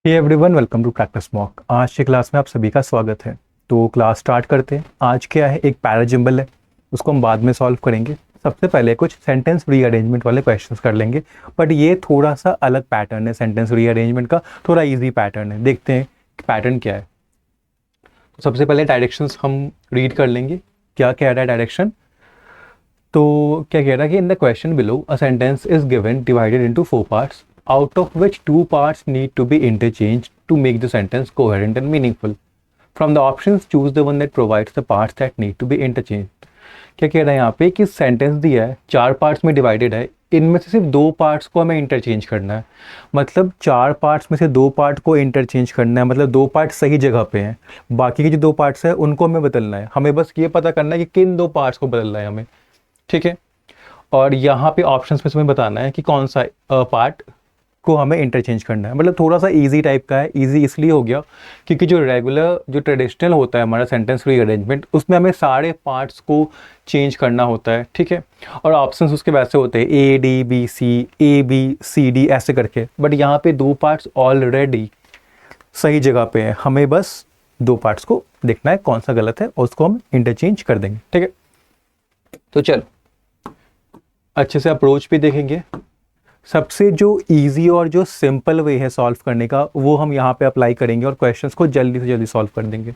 Hey everyone, welcome to practice mock. आज की class में आप सभी का स्वागत है। तो क्लास स्टार्ट करते हैं। आज क्या है, एक पैराजिम्बल है, उसको हम बाद में सॉल्व करेंगे। सबसे पहले कुछ सेंटेंस रीअरेंजमेंट वाले क्वेश्चंस कर लेंगे, बट ये थोड़ा सा अलग पैटर्न है। सेंटेंस रीअरेंजमेंट का थोड़ा इजी पैटर्न है। देखते हैं पैटर्न क्या है। तो सबसे पहले डायरेक्शंस हम रीड कर लेंगे। क्या कह रहा है डायरेक्शन? तो क्या कह रहा है कि in the question below a sentence is given divided into 4 parts, out of which 2 parts need to be interchanged to make the sentence coherent and meaningful. From the options, choose the one that provides the parts that need to be interchanged. क्या कह रहा है यहाँ पे कि sentence दिया है, 4 parts में डिवाइडेड है, इनमें से सिर्फ 2 पार्ट्स को हमें इंटरचेंज करना है। मतलब 4 पार्ट्स में से 2 पार्ट को इंटरचेंज करना है, मतलब 2 पार्ट सही जगह पे हैं। बाकी के जो 2 पार्ट्स हैं उनको हमें बदलना है। हमें बस ये पता करना है कि किन 2 पार्ट्स को बदलना है हमें, ठीक है। और यहाँ पे ऑप्शंस में से हमें बताना है कि कौन सा पार्ट को हमें इंटरचेंज करना है। मतलब थोड़ा सा इजी टाइप का है। इजी इसलिए हो गया क्योंकि जो रेगुलर जो ट्रेडिशनल होता है हमारा सेंटेंस रीअरेंजमेंट, उसमें हमें सारे पार्ट्स को चेंज करना होता है, ठीक है। और ऑप्शंस उसके वैसे होते हैं A D B C, A B C D ऐसे करके। बट यहाँ पे 2 पार्ट्स ऑलरेडी सही जगह पे हैं। हमें बस 2 पार्ट्स को देखना है कौन सा गलत है और उसको हम इंटरचेंज कर देंगे, ठीक है। तो चलो अच्छे से अप्रोच भी देखेंगे। सबसे जो इजी और जो सिंपल वे है सॉल्व करने का, वो हम यहाँ पे अप्लाई करेंगे और क्वेश्चंस को जल्दी से जल्दी सॉल्व कर देंगे।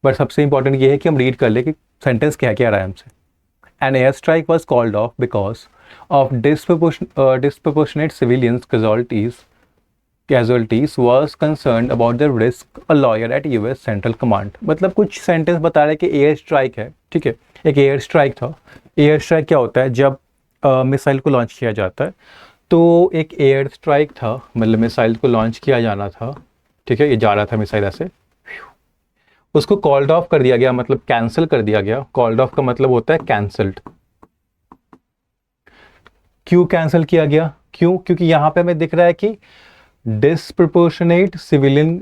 बट सबसे इंपॉर्टेंट ये है कि हम रीड कर ले कि सेंटेंस क्या क्या रहा है हमसे। An air strike was called off because of disproportionate civilians casualties was concern about the risk a lawyer at US central command. मतलब कुछ सेंटेंस बता रहे हैं कि एयर स्ट्राइक है, ठीक है। एक एयर स्ट्राइक था। एयर स्ट्राइक क्या होता है? जब मिसाइल को लॉन्च किया जाता है। तो एक एयर स्ट्राइक था, मतलब मिसाइल को लॉन्च किया जाना था, ठीक है। ये जा रहा था मिसाइल ऐसे, उसको कॉल्ड ऑफ कर दिया गया, मतलब कैंसिल कर दिया गया। कॉल्ड ऑफ का मतलब होता है कैंसल्ड। क्यों कैंसिल किया गया? क्यों? क्योंकि यहाँ पे हमें दिख रहा है कि डिसप्रोपोर्शनेट सिविलियन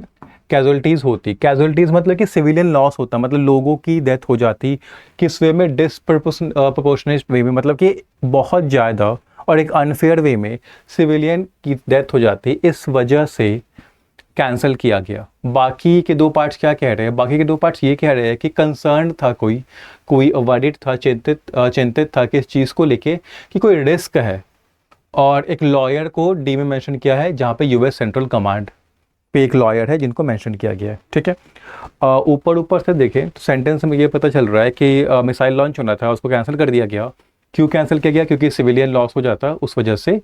कैजुअलिटीज होती। कैजुअलिटीज मतलब कि सिविलियन लॉस होता, मतलब लोगों की डेथ हो जाती। किस वे में? डिसप्रोपोर्शनेट वे में, मतलब कि बहुत ज़्यादा और एक अनफेयर वे में सिविलियन की डेथ हो जाती। इस वजह से कैंसिल किया गया। बाकी के 2 पार्ट्स क्या कह रहे हैं? बाकी के 2 पार्ट्स ये कह रहे हैं कि कंसर्न था, कोई वर्डिड था, चिंतित था किस चीज़ को लेके कि कोई रिस्क है। और एक लॉयर को डी में मेंशन किया है, जहाँ पे यूएस सेंट्रल कमांड पे एक लॉयर है जिनको मेंशन किया गया है, ठीक है। ऊपर ऊपर से देखें तो सेंटेंस में ये पता चल रहा है कि मिसाइल लॉन्च होना था, उसको कैंसिल कर दिया गया। क्यों कैंसिल किया गया? क्योंकि सिविलियन लॉस हो जाता, उस वजह से।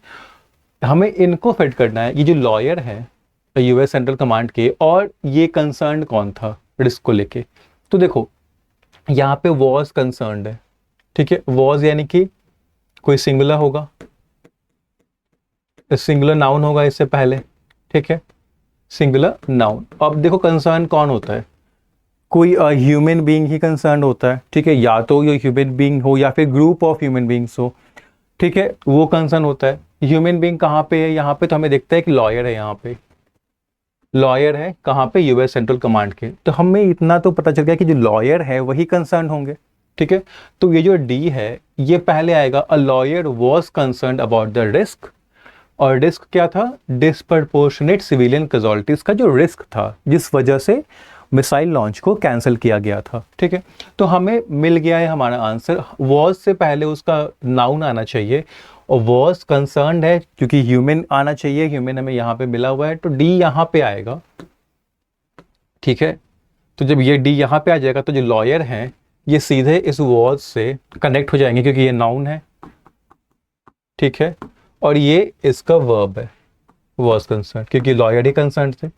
हमें इनको फिट करना है, ये जो लॉयर है यूएस सेंट्रल कमांड के, और ये कंसर्न कौन था रिस्क को लेके। तो देखो यहाँ पे वॉज कंसर्न्ड है, ठीक है। वॉज यानी कि कोई सिंगुलर होगा, सिंगुलर नाउन होगा इससे पहले, ठीक है, सिंगुलर नाउन। अब देखो कंसर्न कौन होता है? कोई ह्यूमन बीइंग ही कंसर्न होता है, ठीक है। या तो ये ह्यूमन बीइंग हो या फिर ग्रुप ऑफ ह्यूमन बीइंग्स हो, ठीक है, वो कंसर्न होता है। ह्यूमन बीइंग कहाँ पे है? यहाँ पे तो हमें दिखता है कि लॉयर है। यहाँ पे लॉयर है कहाँ पे? यूएस सेंट्रल कमांड के। तो हमें इतना तो पता चल गया कि जो लॉयर है वही कंसर्न होंगे, ठीक है। तो ये जो डी है ये पहले आएगा। A lawyer was concern about the risk, और रिस्क क्या था? डिसप्रपोर्शनेट सिविलियन कैजुअलिटीज का जो रिस्क था, जिस वजह से मिसाइल लॉन्च को कैंसिल किया गया था, ठीक है। तो हमें मिल गया है हमारा आंसर। वॉज से पहले उसका नाउन आना चाहिए, और वॉज कंसर्न्ड है क्योंकि ह्यूमन आना चाहिए। ह्यूमन हमें यहाँ पे मिला हुआ है, तो डी यहाँ पे आएगा, ठीक है। तो जब ये डी यहाँ पे आ जाएगा तो जो लॉयर हैं ये सीधे इस वॉज से कनेक्ट हो जाएंगे, क्योंकि ये नाउन है, ठीक है। और ये इसका वर्ब है, वॉज कंसर्न, क्योंकि लॉयर ही कंसर्न थे।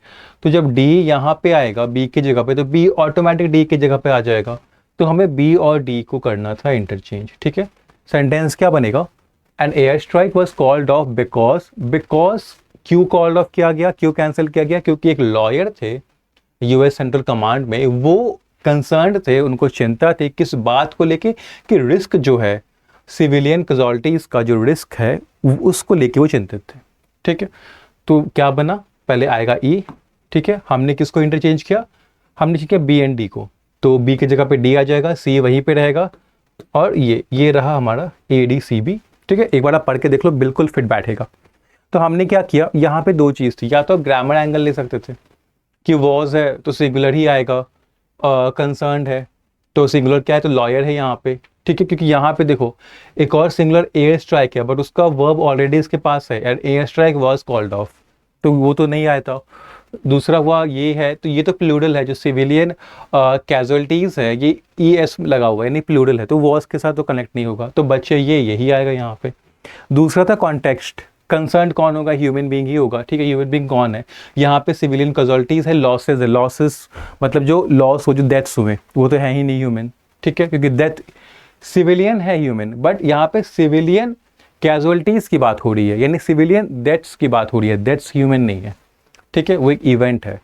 तो जब डी यहाँ पे आएगा बी की जगह पे, तो बी ऑटोमेटिक डी की जगह पे आ जाएगा। तो हमें बी और डी को करना था इंटरचेंज, ठीक है। सेंटेंस क्या बनेगा? An air strike was called off because क्यों कॉल्ड ऑफ किया गया, क्यों कैंसिल किया गया? क्योंकि एक लॉयर थे यूएस सेंट्रल कमांड में, वो कंसर्न थे, उनको चिंता थी किस बात को लेके कि रिस्क जो है, सिविलियन कैजुअलिटीज का जो रिस्क है, उसको लेके वो चिंतित थे, ठीक है। तो क्या बना? पहले आएगा ई, ठीक है। हमने किसको इंटरचेंज किया? हमने किया बी एंड डी को। तो बी की जगह पे डी आ जाएगा, सी वहीं पे रहेगा, और ये रहा हमारा ए डी सी बी, ठीक है। एक बार आप पढ़ के देख लो, बिल्कुल फिट बैठेगा। तो हमने क्या किया, यहाँ पे दो चीज़ थी, या तो ग्रामर एंगल ले सकते थे कि वॉज है तो सिंगुलर ही आएगा, कंसर्न्ड है तो सिंगुलर क्या है, तो लॉयर है यहाँ पे, ठीक है, क्योंकि यहाँ पे देखो एक और सिंगुलर एयर स्ट्राइक है बट उसका वर्ब ऑलरेडी इसके पास है and air strike was called off, तो वो तो नहीं आया था। दूसरा हुआ ये है, तो ये तो प्लूरल है, जो सिविलियन कैजुअलिटीज है ये ई एस लगा हुआ है, यानी प्लूरल है, तो वॉज के साथ तो कनेक्ट नहीं होगा, तो बच्चे ये यही आएगा यहाँ पे। दूसरा था कॉन्टेक्स्ट, कंसर्न कौन होगा, ह्यूमन बीइंग ही होगा, ठीक है, ह्यूमन बीइंग कौन है, यहाँ पे सिविलियन कैजुअलिटीज है, लॉसेज है, लॉसेस मतलब जो लॉस हो, जो डेथ्स हुए वो तो है ही नहीं ह्यूमन, ठीक है, क्योंकि डेथ सिविलियन है ह्यूमन, बट यहाँ पे सिविलियन कैजुअलिटीज की बात हो रही है, यानी सिविलियन डेथ्स की बात हो रही है, डेथ्स ह्यूमन नहीं है, ठीक है, वो एक इवेंट है।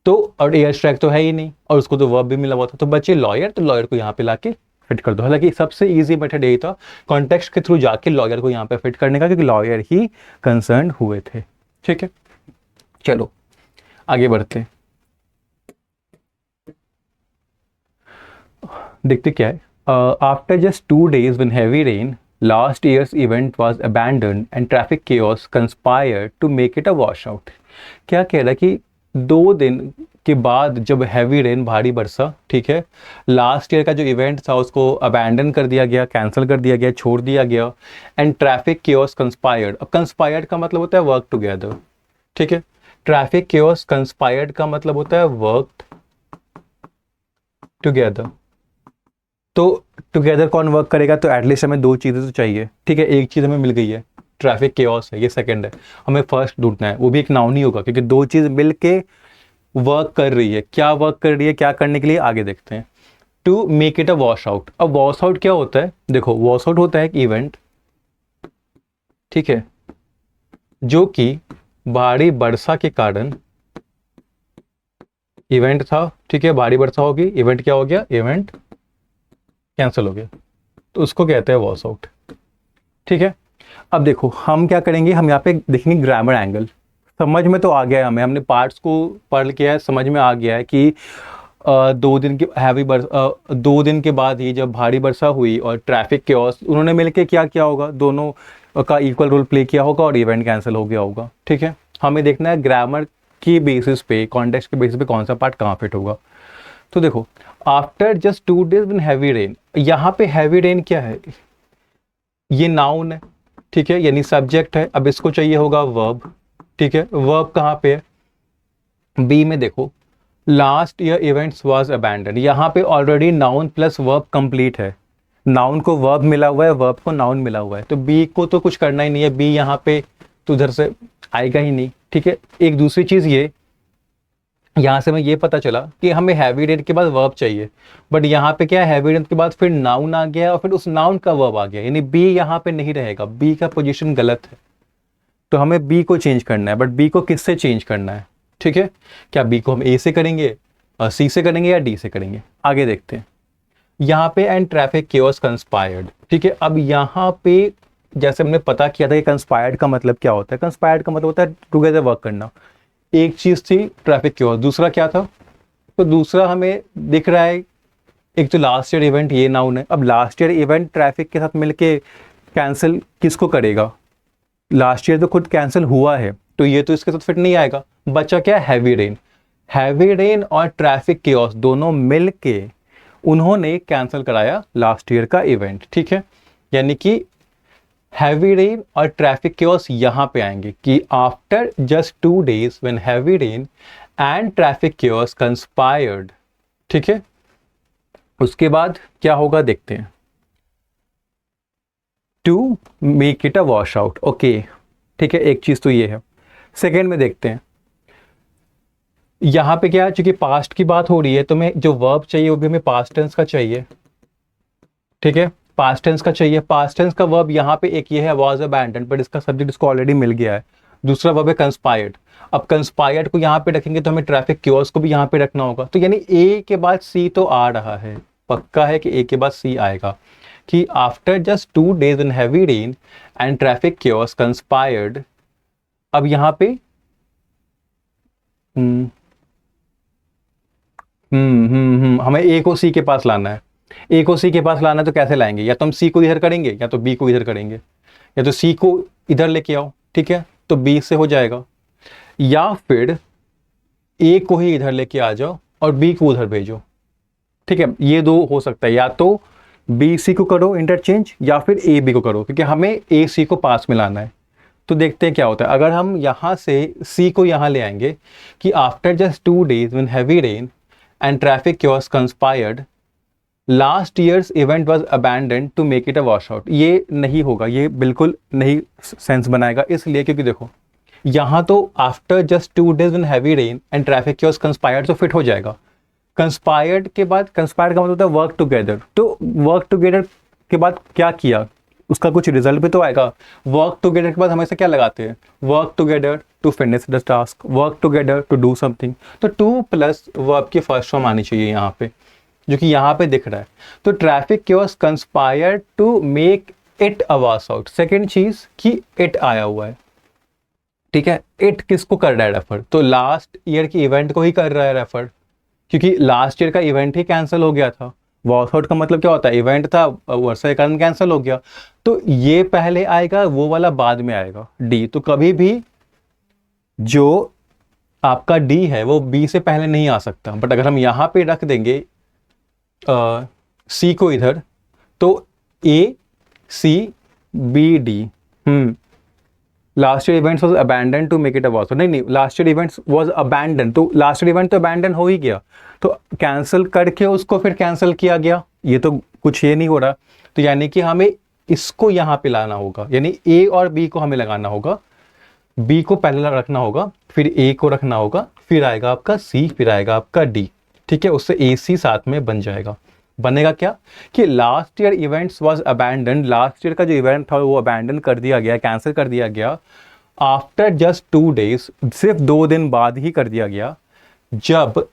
तो और एयर स्ट्राइक तो है ही नहीं और उसको तो वर्ब भी मिला हुआ था, तो बच्चे लॉयर, तो लॉयर को यहाँ पे लाके फिट कर दो। हालांकि सबसे इजी मेथड यही था कॉन्टेक्स्ट के थ्रू जाके लॉयर को यहाँ पे फिट करने का, क्योंकि लॉयर ही कंसर्न हुए थे, ठीक है। चलो आगे बढ़ते हैं, देखते क्या है। After just 2 days when heavy rain, last year's event was abandoned and traffic chaos conspired to make it a washout। क्या कह रहा है कि 2 दिन के बाद जब हैवी रेन, भारी बरसा, ठीक है, लास्ट ईयर का जो इवेंट था उसको अबैंडन कर दिया गया, कैंसिल कर दिया गया, छोड़ दिया गया, एंड ट्रैफिक केओस कंस्पायर्ड। अब कंस्पायर्ड का मतलब होता है वर्क टुगेदर, ठीक है, ट्रैफिक केओस कंस्पायर्ड का मतलब होता है वर्क टुगेदर। तो टुगेदर कौन वर्क करेगा, तो एटलीस्ट हमें दो चीज़ें तो चाहिए, ठीक है, एक चीज़ हमें मिल गई है, ट्रैफिक केओस है, ये सेकंड है, हमें फर्स्ट ढूंढना है, वो भी एक नाउन ही होगा क्योंकि दो चीज़ मिल के वर्क कर रही है। क्या वर्क कर रही है, क्या करने के लिए, आगे देखते हैं। To make it a wash out. अब वॉश आउट क्या होता है, देखो वॉश आउट होता है एक इवेंट, ठीक है, जो कि भारी वर्षा के कारण इवेंट था, ठीक है, भारी वर्षा होगी, इवेंट क्या हो गया, इवेंट कैंसिल हो गया, तो उसको कहते हैं वॉश आउट, ठीक है। अब देखो हम क्या करेंगे, हम यहाँ पे देखेंगे ग्रामर एंगल, समझ में तो आ गया है हमें, हमने पार्ट्स को पढ़ किया है, समझ में आ गया है कि 2 दिन की हैवी 2 दिन के बाद ही जब भारी वर्षा हुई और ट्रैफिक केओस, उन्होंने मिलके क्या किया होगा, दोनों का इक्वल रोल प्ले किया होगा और इवेंट कैंसिल हो गया होगा, ठीक है। हमें देखना है ग्रामर की बेसिस पे, कॉन्टेक्स्ट के बेसिस पे कौन सा पार्ट कहाँ फिट होगा। तो देखो after just 2 days in heavy rain, यहाँ पे हैवी रेन क्या है, ये नाउन है, ठीक है, यानी सब्जेक्ट है। अब इसको चाहिए होगा वर्ब, ठीक है, वर्ब कहाँ पे है, बी में देखो last year events was abandon, यहाँ पे already noun plus verb complete है, नाउन को वर्ब मिला हुआ है, वर्ब को नाउन मिला हुआ है, तो बी को तो कुछ करना ही नहीं है, बी यहाँ पे तो उधर से आएगा ही नहीं, ठीक है। एक दूसरी चीज़ ये, यहाँ से हमें ये पता चला कि हमें हैवी रेन के बाद वर्ब चाहिए, बट यहाँ पे क्या है, हैवी रेन के बाद फिर नाउन आ गया और फिर उस नाउन का वर्ब आ गया, यानी बी यहाँ पे नहीं रहेगा, बी का पोजीशन गलत है, तो हमें बी को चेंज करना है, बट बी को किससे चेंज करना है, ठीक है, क्या बी को हम ए से करेंगे, सी से करेंगे या डी से करेंगे, आगे देखते हैं। यहाँ पे एंड ट्रैफिक केओस कंस्पायर्ड, ठीक है। अब यहाँ पे जैसे हमने पता किया था कि कंस्पायर्ड का मतलब क्या होता है, कंस्पायर्ड का मतलब होता है टुगेदर वर्क करना। एक चीज थी ट्रैफिक केओस, दूसरा क्या था, तो दूसरा हमें दिख रहा है एक तो लास्ट ईयर इवेंट, ये नाउन है। अब लास्ट ईयर इवेंट ट्रैफिक के साथ मिलके कैंसिल किसको करेगा, लास्ट ईयर तो खुद कैंसिल हुआ है, तो ये तो इसके साथ फिट नहीं आएगा। बचा क्या, हैवी रेन, हैवी रेन और ट्रैफिक केओस दोनों मिल के उन्होंने कैंसिल कराया लास्ट ईयर का इवेंट, ठीक है। यानी कि हैवी रेन और ट्रैफिक केओस यहाँ पे आएंगे कि after just 2 days when heavy rain and traffic chaos conspired, ठीक है। उसके बाद क्या होगा देखते हैं, to make it a wash out, okay, ठीक है, एक चीज तो ये है। सेकेंड में देखते हैं, यहां पे क्या है, चूंकि पास्ट की बात हो रही है तो मैं जो वर्ब चाहिए वो भी हमें पास्ट टेंस का चाहिए, ठीक है, पास्ट टेंस का चाहिए। पास्ट टेंस का वर्ब यहाँ पे एक ये है वाज अबैंडन्ड, बट इसका सब्जेक्ट इसको ऑलरेडी मिल गया है। दूसरा वर्ब है कंस्पायर्ड, अब कंस्पायर्ड को यहाँ पे रखेंगे तो हमें ट्रैफिक केओस को भी यहाँ पे रखना होगा, तो यानी ए के बाद सी तो आ रहा है, पक्का है कि ए के बाद सी आएगा कि after just 2 days in heavy rain and traffic chaos conspired. अब यहाँ पे हमें ए को सी के पास लाना है, ए को सी के पास लाना है तो कैसे लाएंगे, या तो हम सी को इधर करेंगे या तो बी को इधर करेंगे, या तो सी को इधर लेके आओ, ठीक है। तो बी से हो जाएगा, या फिर ए को ही इधर लेके आ जाओ और बी को उधर भेजो। ठीक है, ये दो हो सकता है, या तो बी सी को करो इंटरचेंज या फिर ए बी को करो, क्योंकि हमें ए सी को पास में लाना है। तो देखते हैं क्या होता है। अगर हम यहाँ से सी को यहाँ ले आएंगे कि after just 2 days when heavy rain and traffic chaos conspired, last year's event was abandoned to make it a washout, ये नहीं होगा, ये बिल्कुल नहीं सेंस बनाएगा। इसलिए क्योंकि देखो यहाँ तो after just 2 days when heavy rain and traffic chaos conspired तो फिट हो जाएगा। कंस्पायर्ड के बाद, कंस्पायर्ड का मतलब होता है वर्क टुगेदर, तो वर्क टुगेदर के बाद क्या किया, उसका कुछ रिजल्ट भी तो आएगा। वर्क टुगेदर के बाद हमेशा क्या लगाते हैं, work together to finish the task, work together to do something. तो 2 प्लस वर्ब की फर्स्ट फॉर्म आनी चाहिए यहाँ पे, जो कि यहाँ पे दिख रहा है। तो traffic chaos conspire to make it a wash out. Second चीज कि इट आया हुआ है, ठीक है। इट किसको कर रहा है रेफर, तो लास्ट ईयर की इवेंट को ही कर रहा है रेफर, क्योंकि लास्ट ईयर का इवेंट ही कैंसिल हो गया था। वॉश आउट का मतलब क्या होता है, इवेंट था, वर्षा के कारण कैंसिल हो गया, तो ये पहले आएगा, वो वाला बाद में आएगा, डी। तो कभी भी जो आपका डी है वो बी से पहले नहीं आ सकता। बट अगर हम यहाँ पे रख देंगे सी को इधर, तो A C B D. Last year events was abandon to make it a wash out, नहीं, last year events was abandon, तो लास्ट ईयर इवेंट तो अबैंडन हो ही गया, तो कैंसिल करके उसको फिर कैंसिल किया गया, ये तो कुछ ये नहीं हो रहा। तो यानी कि हमें इसको यहाँ पे लाना होगा, यानी ए और बी को हमें लगाना होगा, बी को पहले रखना होगा, फिर ए को रखना होगा, फिर आएगा आपका सी, फिर आएगा आपका डी। ठीक है, उससे ए सी साथ में बन जाएगा। बनेगा क्या कि last year events was abandon, last year का जो इवेंट था वो अबैंडन कर दिया गया, कैंसिल कर दिया गया आफ्टर जस्ट 2 days, सिर्फ 2 दिन बाद ही कर दिया गया, जब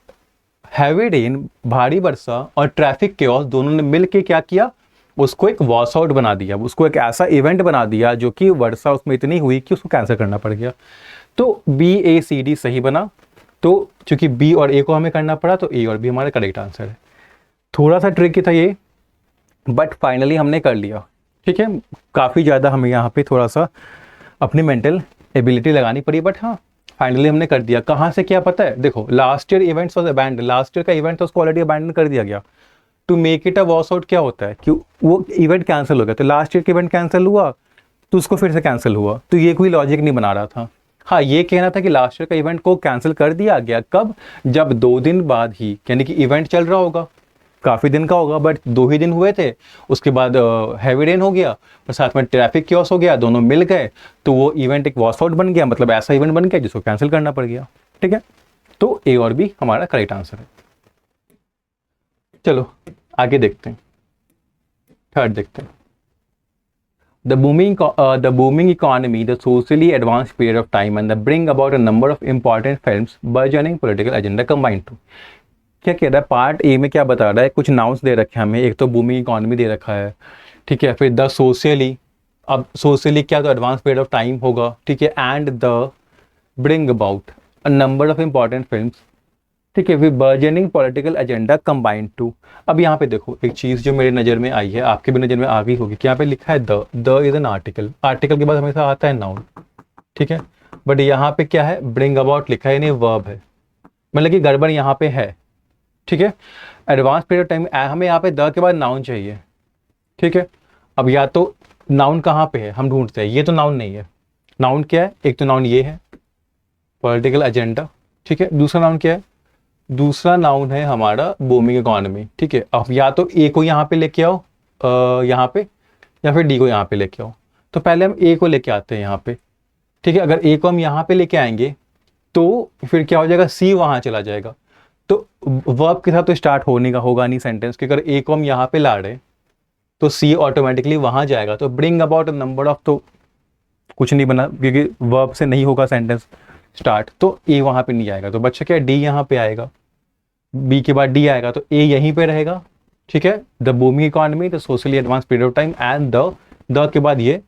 हैवी रेन, भारी वर्षा और ट्रैफिक केओस दोनों ने मिलके क्या किया, उसको एक वॉश आउट बना दिया, उसको एक ऐसा इवेंट बना दिया जो कि वर्षा उसमें इतनी हुई कि उसको कैंसिल करना पड़ गया। तो बी ए सी डी सही बना, तो चूंकि बी और ए को हमें करना पड़ा तो ए और बी हमारा करेक्ट आंसर है। थोड़ा सा ट्रिकी था ये, बट फाइनली हमने कर लिया। ठीक है, काफ़ी ज़्यादा हमें यहाँ पे थोड़ा सा अपनी मेंटल एबिलिटी लगानी पड़ी, बट हाँ फाइनली हमने कर दिया। कहाँ से क्या पता है, देखो last year events was abandon, last year का इवेंट था उसको ऑलरेडी अबैंडन कर दिया गया। To make it a wash out क्या होता है कि वो इवेंट कैंसिल हो गया, तो लास्ट ईयर का इवेंट कैंसिल हुआ तो उसको फिर से कैंसिल हुआ, तो ये कोई लॉजिक नहीं बना रहा था। हाँ, ये कहना था कि लास्ट ईयर का इवेंट को कैंसिल कर दिया गया, कब, जब 2 दिन बाद ही, यानी कि इवेंट चल रहा होगा, काफ़ी दिन का होगा, बट 2 ही दिन हुए थे, उसके बाद हैवी रेन हो गया और साथ में ट्रैफिक क्योस हो गया, दोनों मिल गए, तो वो इवेंट एक वॉश आउट बन गया, मतलब ऐसा इवेंट बन गया जिसको कैंसिल करना पड़ गया। ठीक है, तो ए और बी हमारा करेक्ट आंसर है। चलो आगे देखते हैं, थर्ड देखते हैं। The booming economy, the socially advanced period of time, and the bring about a number of important films, burgeoning political agenda combined to। क्या कह रहा है, पार्ट ए में क्या बता रहा है, कुछ नाउंस दे रखे हैं हमें, एक तो बूमिंग इकोनॉमी दे रखा है, ठीक है, फिर द सोशली, अब सोशली क्या, तो एडवांस पीरियड ऑफ टाइम होगा, ठीक है, and the bring about a number of important films, ठीक है, फिर burgeoning political agenda combined to. अब यहाँ पे देखो एक चीज़ जो मेरी नज़र में आई है, आपके भी नज़र में आ गई होगी, कि यहाँ पे लिखा है the is an article, article के बाद हमेशा आता है नाउन, ठीक है, बट यहाँ पे क्या है, ब्रिंग अबाउट लिखा है, यानी वर्ब है, मतलब कि गड़बड़ यहाँ पे है। ठीक है, एडवांस पीरियड टाइम, हमें यहाँ पे द के बाद नाउन चाहिए। ठीक है, अब या तो नाउन कहाँ पे है हम ढूंढते हैं, ये तो नाउन नहीं है, नाउन क्या है, एक तो नाउन ये है पॉलिटिकल एजेंडा, ठीक है, दूसरा नाउन क्या है, दूसरा नाउन है हमारा बूमिंग इकोनॉमी। ठीक है, अब या तो ए को यहाँ पे लेके आओ यहाँ पे, या फिर डी को यहाँ पे लेके आओ। तो पहले हम ए को लेके आते हैं यहाँ पे, ठीक है, अगर ए को हम यहाँ पे लेके आएंगे तो फिर क्या हो जाएगा, सी वहाँ चला जाएगा, तो वर्ब के साथ तो स्टार्ट होने का होगा नहीं सेंटेंस, क्योंकि अगर ए को हम यहाँ पे ला रहे तो सी ऑटोमेटिकली वहाँ जाएगा, तो ब्रिंग अबाउट नंबर ऑफ तो कुछ नहीं बना, क्योंकि वर्ब से नहीं होगा सेंटेंस स्टार्ट, तो ए वहाँ पे नहीं आएगा, तो बच्चा क्या, डी यहाँ पे आएगा, बी के बाद डी आएगा, तो ए यहीं पे रहेगा। ठीक है, the booming economy, the socially advance period of time, and the के बाद ये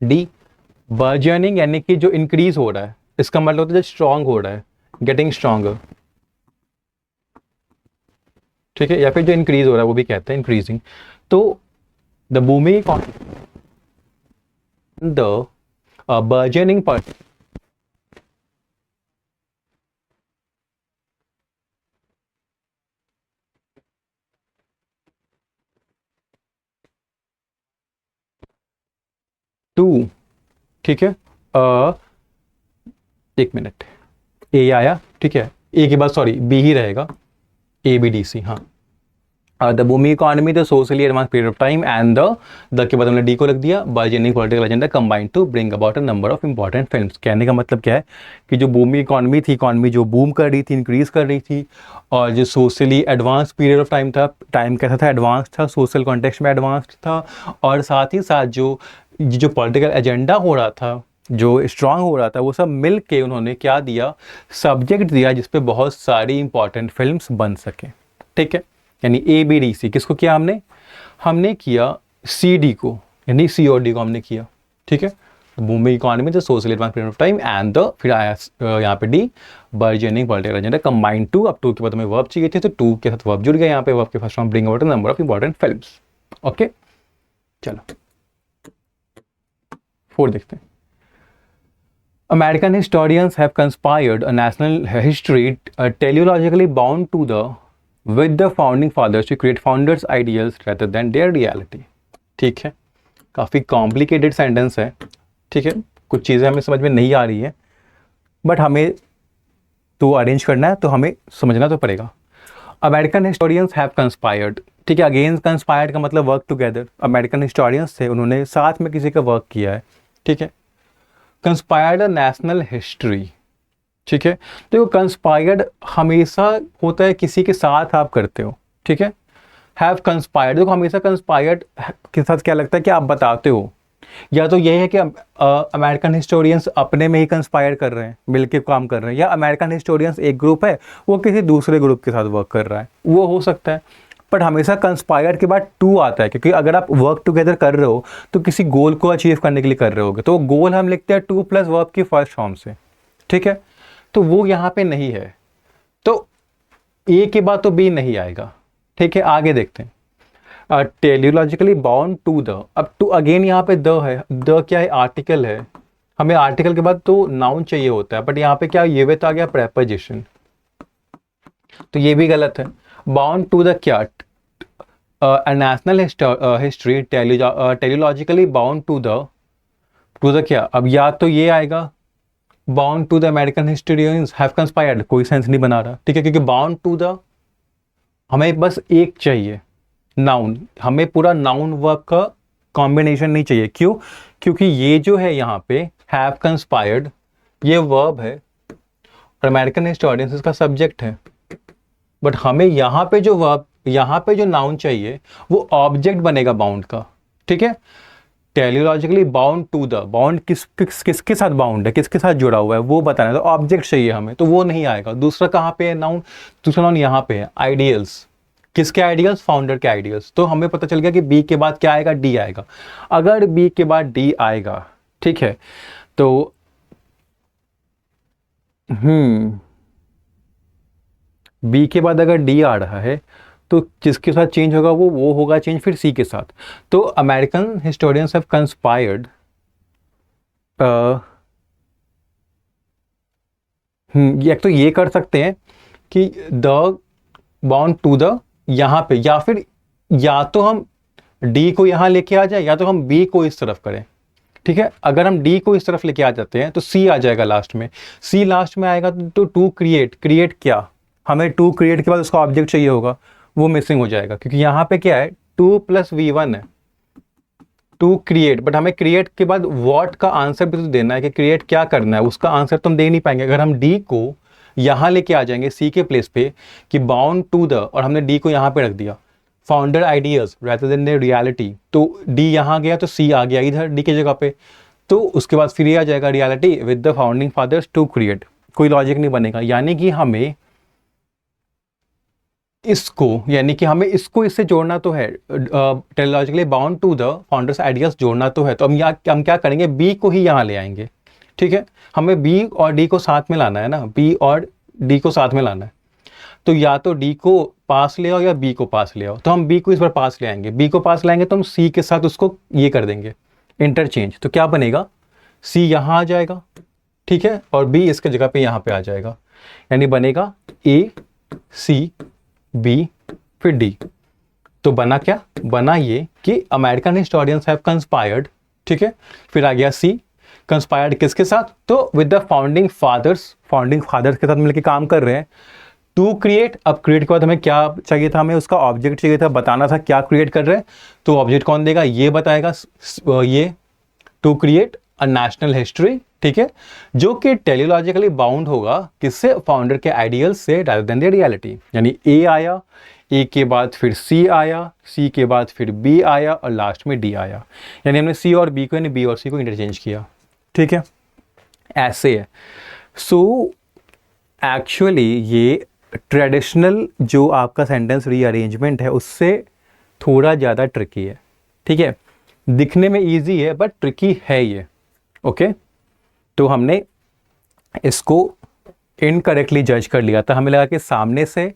डी। बर्जनिंग यानी कि जो इंक्रीज हो रहा है, इसका मतलब होता है जो स्ट्रांग हो रहा है, गेटिंग स्ट्रांगर, ठीक है, या फिर जो इंक्रीज हो रहा है वो भी कहते हैं इंक्रीजिंग। तो the booming economy, the burgeoning part two, ठीक है। एक मिनट, ए आया, ठीक है, ए के बाद सॉरी बी ही रहेगा, ए बी डी सी, हाँ। The boomy economy, the socially advance period of time and the के बाद हमने डी को रख दिया, bargaining political agenda combined to bring about a number of important films. कहने का मतलब क्या है कि जो बूमी इकोनॉमी थी, इकोनॉमी जो बूम कर रही थी, इंक्रीज कर रही थी, और जो socially advance period of time था, टाइम कैसा था, एडवांस था, सोशल कॉन्टेक्स्ट में एडवांस्ड था, और साथ ही साथ जो पॉलिटिकल एजेंडा हो रहा था, जो स्ट्रांग हो रहा था, वो सब मिल के उन्होंने क्या दिया, सब्जेक्ट दिया जिसपे बहुत सारी इंपॉर्टेंट फिल्म्स बन सके, ठीक है। यानी ए बी डी सी किसको किया हमने, हमने किया सी डी को, यानी सी और डी को हमने किया, ठीक है। Boomy economy the social advance period of time and the, फिर आया यहाँ पे D, bargaining political agenda combined to. अब टू के बाद हमें वर्ब चाहिए थे, तो टू के साथ वर्ब जुड़ गया यहाँ पे, वर्ब के first form bring about a number of important films. Okay, चलो 4 देखते हैं। American historians have conspired a national history teleologically bound to the with the founding fathers to create founders' ideals rather than their reality। ठीक है, काफ़ी complicated sentence है, ठीक है, कुछ चीज़ें हमें समझ में नहीं आ रही है, बट हमें तो अरेंज करना है, तो हमें समझना तो पड़ेगा। अमेरिकन हिस्टोरियंस हैव कंस्पायर्ड, ठीक है, अगेंस्ट कंस्पायर्ड का मतलब वर्क टुगेदर। अमेरिकन हिस्टोरियंस थे, उन्होंने साथ में किसी का वर्क किया है, ठीक है। कंस्पायर्ड अ नेशनल हिस्ट्री, ठीक है, देखो कंस्पायर्ड हमेशा होता है किसी के साथ आप करते हो, ठीक है। हैव कंस्पायर्ड, देखो हमेशा कंस्पायर्ड के साथ क्या लगता है कि आप बताते हो, या तो यही है कि अमेरिकन हिस्टोरियंस अपने में ही कंस्पायर कर रहे हैं, मिलके काम कर रहे हैं, या अमेरिकन हिस्टोरियंस एक ग्रुप है, वो किसी दूसरे ग्रुप के साथ वर्क कर रहा है, वो हो सकता है। बट हमेशा कंस्पायर के बाद टू आता है, क्योंकि अगर आप वर्क टुगेदर कर रहे हो तो किसी गोल को अचीव करने के लिए कर रहे होगे, तो गोल हम लिखते हैं टू प्लस वर्ब की फर्स्ट फॉर्म से, ठीक है। तो वो यहाँ पे नहीं है, तो ए के बाद तो बी नहीं आएगा, ठीक है। आगे देखते हैं, टेलियोलॉजिकली बाउंड टू द, अब टू अगेन यहाँ पे द है, द क्या है, आर्टिकल है, हमें आर्टिकल के बाद तो नाउन चाहिए होता है, बट यहाँ पे क्या ये वे तो आ गया प्रेपोजिशन, तो ये भी गलत है। बाउंड टू द क्या, national history teleologically bound to the क्या, अब या तो ये आएगा bound to the American historians have conspired, कोई सेंस नहीं बना रहा, ठीक है, क्योंकि बाउंड टू द हमें बस एक चाहिए नाउन, हमें पूरा नाउन वर्ब का कॉम्बिनेशन नहीं चाहिए। क्यों, क्योंकि ये जो है यहाँ पे हैव कंस्पायर्ड ये वर्ब है और अमेरिकन हिस्टोरियंस इसका सब्जेक्ट है, बट हमें यहाँ पे जो वर्ब, यहाँ पे जो नाउन चाहिए वो ऑब्जेक्ट बनेगा बाउंड का, ठीक है। Teleologically bound to the, bound किसके साथ बाउंड है, किसके साथ जुड़ा हुआ है वो बताना है, तो ऑब्जेक्ट चाहिए हमें, तो वो नहीं आएगा। दूसरा कहाँ पे है नाउन, दूसरा नाउन यहाँ पे है, आइडियल्स, किसके आइडियल्स, फाउंडर के आइडियल्स, तो हमें पता चल गया कि बी के बाद क्या आएगा, डी आएगा। अगर बी के बाद डी आएगा, ठीक है, तो बी के बाद अगर डी आ रहा है तो जिसके साथ चेंज होगा वो होगा चेंज फिर सी के साथ। तो अमेरिकन हिस्टोरियंस हैव कंस्पायर्ड, एक तो ये कर सकते हैं कि द बाउंड टू द यहाँ पे, या फिर या तो हम डी को यहाँ लेके आ जाए, या तो हम बी को इस तरफ करें, ठीक है। अगर हम डी को इस तरफ लेके आ जाते हैं तो सी आ जाएगा लास्ट में, सी लास्ट में आएगा तो टू क्रिएट, क्रिएट क्या, हमें टू क्रिएट के बाद उसका ऑब्जेक्ट चाहिए होगा, वो मिसिंग हो जाएगा, क्योंकि यहाँ पे क्या है टू प्लस V1 है, टू क्रिएट, बट हमें क्रिएट के बाद व्हाट का आंसर भी तो देना है कि क्रिएट क्या करना है, उसका आंसर तो हम दे नहीं पाएंगे। अगर हम डी को यहाँ लेके आ जाएंगे सी के प्लेस पे कि बाउंड टू द, और हमने डी को यहाँ पे रख दिया founder ideas rather than the reality, तो डी यहाँ गया तो सी आ गया इधर डी की जगह पे, तो उसके बाद फिर ये आ जाएगा reality with the founding fathers to create, कोई लॉजिक नहीं बनेगा। यानी कि हमें इसको, यानी कि हमें इसको इससे जोड़ना तो है, teleologically bound to the founders ideas जोड़ना तो है, तो हम क्या करेंगे, बी को ही यहाँ ले आएंगे, ठीक है। हमें बी और डी को साथ में लाना है ना, बी और डी को साथ में लाना है, तो या तो डी को पास ले आओ या बी को पास ले आओ, तो हम बी को इस बार पास ले आएंगे, बी को पास लाएंगे तो हम सी के साथ उसको ये कर देंगे इंटरचेंज, तो क्या बनेगा सी यहाँ आ जाएगा, ठीक है, और बी इसके जगह पे यहाँ पे आ जाएगा, यानी बनेगा ए सी बी फिर डी। तो बना क्या, बना ये कि अमेरिकन हिस्टोरियंस हैव कंस्पायर्ड, ठीक है, फिर आ गया सी, कंस्पायर्ड किसके साथ, तो with the founding fathers, founding fathers के साथ मिलकर काम कर रहे हैं टू क्रिएट। अब क्रिएट के बाद हमें क्या चाहिए था, हमें उसका ऑब्जेक्ट चाहिए था, बताना था क्या क्रिएट कर रहे हैं, तो ऑब्जेक्ट कौन देगा, ये बताएगा, ये to create a national history, ठीक है, जो कि टेलीलॉजिकली बाउंड होगा किससे, फाउंडर के आइडियल्स से रादर देन द रियलिटी। यानी ए आया, ए के बाद फिर सी आया, सी के बाद फिर बी आया और लास्ट में डी आया, यानी हमने सी और बी को यानी बी और सी को इंटरचेंज किया, ठीक है, ऐसे है। सो एक्चुअली ये ट्रेडिशनल जो आपका सेंटेंस रीअरेंजमेंट है उससे थोड़ा ज़्यादा ट्रिकी है, ठीक है, दिखने में इजी है बट ट्रिकी है ये, ओके। तो हमने इसको इनकरेक्टली जज कर लिया था, हमें लगा कि सामने से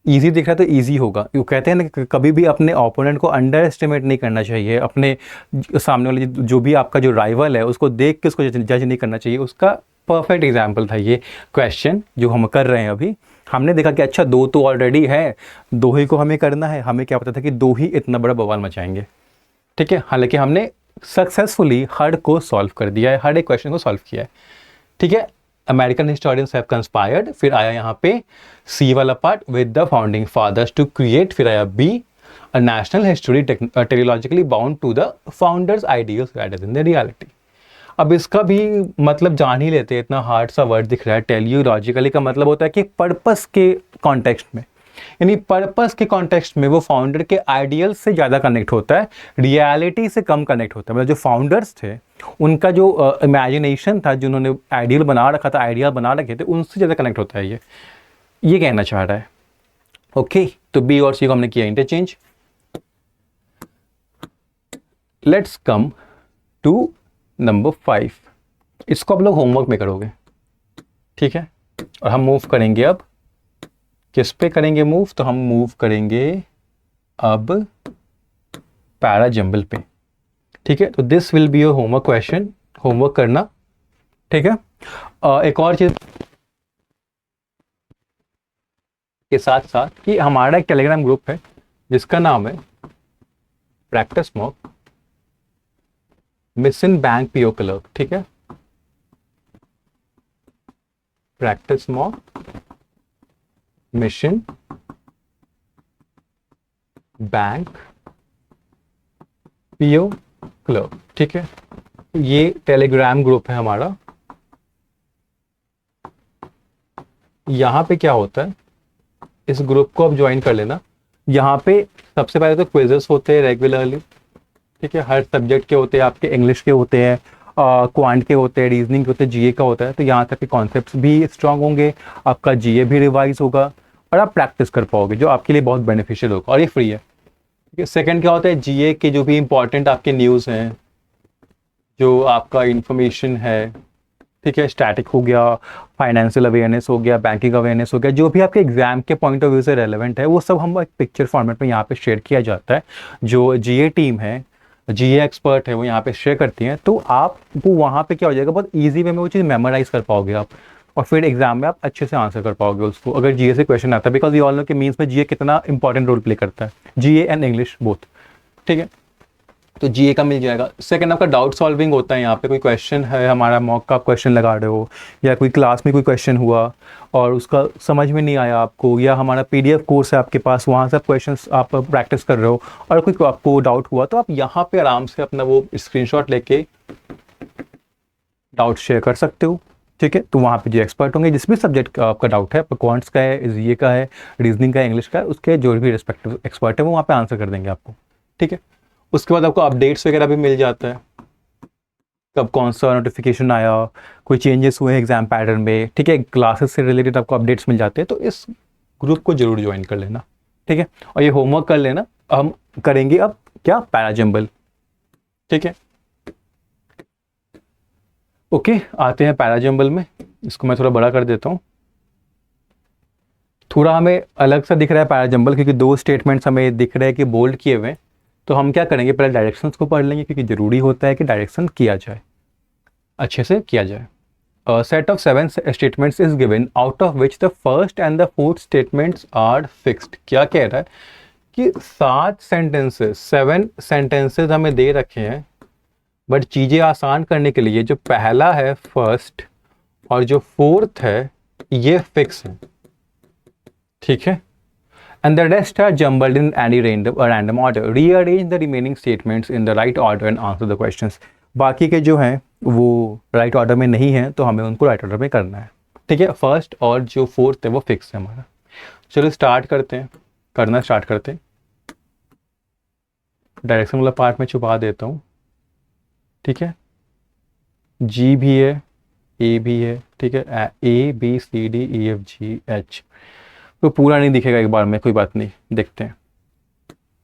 इजी दिख रहा है तो इजी होगा। वो कहते हैं ना कि कभी भी अपने ओपोनेंट को अंडर एस्टिमेट नहीं करना चाहिए, अपने सामने वाले जो भी आपका जो राइवल है उसको देख के उसको जज नहीं करना चाहिए। उसका परफेक्ट एग्जाम्पल था ये क्वेश्चन जो हम कर रहे हैं अभी। हमने देखा कि अच्छा दो तो ऑलरेडी है, दो ही को हमें करना है, हमें क्या पता था कि दो ही इतना बड़ा बवाल मचाएंगे, ठीक है। हालांकि हमने सक्सेसफुली हर को सॉल्व कर दिया है, हर एक क्वेश्चन को सॉल्व किया है, ठीक है। अमेरिकन हिस्टोरियंस हैव कंस्पायर्ड, फिर आया यहाँ पे सी वाला part with the founding fathers to create, फिर आया B a national history teleologically bound to the founders ideals rather than the reality. अब इसका भी मतलब जान ही लेते हैं, इतना हार्ड सा वर्ड दिख रहा है। टेलियोलॉजिकली का मतलब होता है कि पर्पस के कॉन्टेक्स्ट में, यानी पर्पस के कॉन्टेक्स्ट में वो फाउंडर के आइडियल से ज़्यादा कनेक्ट होता है, रियलिटी से कम कनेक्ट होता है। मतलब जो फाउंडर्स थे उनका जो इमेजिनेशन था, जिन्होंने आइडियल बना रखा था, आइडिया बना रखे थे, उनसे ज़्यादा कनेक्ट होता है ये कहना चाह रहा है, ओके। तो बी और सी को हमने किया interchange. Let's come to number 5। इसको आप लोग होमवर्क में करोगे, ठीक है, और हम मूव करेंगे अब किस पे करेंगे मूव, तो हम मूव करेंगे अब पैराजंबल पे, ठीक है। तो this will be your homework question, homework करना, ठीक है। एक और चीज के साथ साथ कि हमारा एक टेलीग्राम ग्रुप है जिसका नाम है practice mock mission bank PO clerk, ठीक है, practice mock mission bank PO clerk, ठीक है। ये टेलीग्राम ग्रुप है हमारा। यहाँ पे क्या होता है, इस ग्रुप को आप ज्वाइन कर लेना। यहाँ पे सबसे पहले तो क्विजेस होते हैं रेगुलरली, ठीक है, हर सब्जेक्ट के होते हैं, आपके इंग्लिश के होते हैं, क्वांट के होते हैं, रीजनिंग के होते हैं, जीए का होता है। तो यहाँ तक के कॉन्सेप्ट्स भी स्ट्रांग होंगे, आपका जीए भी रिवाइज होगा और आप प्रैक्टिस कर पाओगे, जो आपके लिए बहुत बेनिफिशियल होगा, और ये फ्री है, ठीक है। सेकेंड क्या होता है, जीए के जो भी इंपॉर्टेंट आपके न्यूज़ हैं, जो आपका इंफॉर्मेशन है, ठीक है, स्टैटिक हो गया, फाइनेंशियल अवेयरनेस हो गया, बैंकिंग अवेयरनेस हो गया, जो भी आपके एग्जाम के पॉइंट ऑफ व्यू से रेलेवेंट है वो सब हम एक पिक्चर फॉर्मेट में यहाँ पे शेयर किया जाता है। जो जीए टीम है, जीए एक्सपर्ट है, वो यहाँ पे शेयर करती हैं, तो आपको वहाँ पे क्या हो जाएगा, बहुत ईजी वे में वो चीज़ मेमोराइज कर पाओगे आप, और फिर एग्जाम में आप अच्छे से आंसर कर पाओगे उसको, अगर जीए से क्वेश्चन आता है। बिकॉज यू ऑल नो कि मीन्स में जीए कितना इंपॉर्टेंट रोल प्ले करता है, जीए एंड इंग्लिश बोथ, ठीक है। तो जीए का मिल जाएगा। सेकंड आपका डाउट सॉल्विंग होता है, यहाँ पे कोई क्वेश्चन है हमारा मॉक का, आप क्वेश्चन लगा रहे हो, या कोई क्लास में कोई क्वेश्चन हुआ और उसका समझ में नहीं आया आपको, या हमारा पीडीएफ कोर्स है आपके पास, वहाँ से आप क्वेश्चंस आप प्रैक्टिस कर रहे हो और कोई आपको डाउट हुआ, तो आप यहाँ पे आराम से अपना वो स्क्रीनशॉट लेके डाउट शेयर कर सकते हो, ठीक है। तो वहाँ पे जो एक्सपर्ट होंगे, जिस भी सब्जेक्ट का आपका डाउट है, क्वांट्स का है, जीए का है, रीजनिंग का है, इंग्लिश का है, उसके जो भी रिस्पेक्टिव एक्सपर्ट है वो वहाँ पे आंसर कर देंगे आपको, ठीक है। उसके बाद आपको अपडेट्स वगैरह भी मिल जाता है, कब कौन सा नोटिफिकेशन आया, कोई चेंजेस हुए एग्जाम पैटर्न में, ठीक है, क्लासेस से रिलेटेड आपको अपडेट्स मिल जाते हैं। तो इस ग्रुप को जरूर ज्वाइन कर लेना, ठीक है, और ये होमवर्क कर लेना। हम करेंगे अब क्या, पैराजंबल, ठीक है। ओके, आते हैं पैराजंबल में। इसको मैं थोड़ा बड़ा कर देता हूँ, थोड़ा हमें अलग सा दिख रहा है पैराजंबल, क्योंकि दो स्टेटमेंट्स हमें दिख रहे हैं कि बोल्ड किए हुए हैं। तो हम क्या करेंगे, पहले डायरेक्शंस को पढ़ लेंगे, क्योंकि ज़रूरी होता है कि डायरेक्शन किया जाए। अच्छे से किया जाए। Set of 7 statements is given out of which the first and the fourth statements are fixed. क्या कह रहा है कि 7 सेंटेंसेस, 7 सेंटेंसेस हमें दे रखे हैं, बट चीज़ें आसान करने के लिए जो पहला है फर्स्ट और जो फोर्थ है ये फिक्स है, ठीक है। And the rest are jumbled in any random order. Rearrange the remaining statements in the right order and answer the questions. बाकी के जो हैं वो राइट ऑर्डर में नहीं है, तो हमें उनको राइट ऑर्डर में करना है, ठीक है। फर्स्ट और जो फोर्थ है वो फिक्स है हमारा। चलो स्टार्ट करते हैं, करना स्टार्ट करते हैं। डायरेक्शन वाला पार्ट में छुपा देता हूँ, ठीक है। जी भी है, ए भी है, ठीक है। A B C D E F G H, तो पूरा नहीं दिखेगा एक बार में, कोई बात नहीं, देखते हैं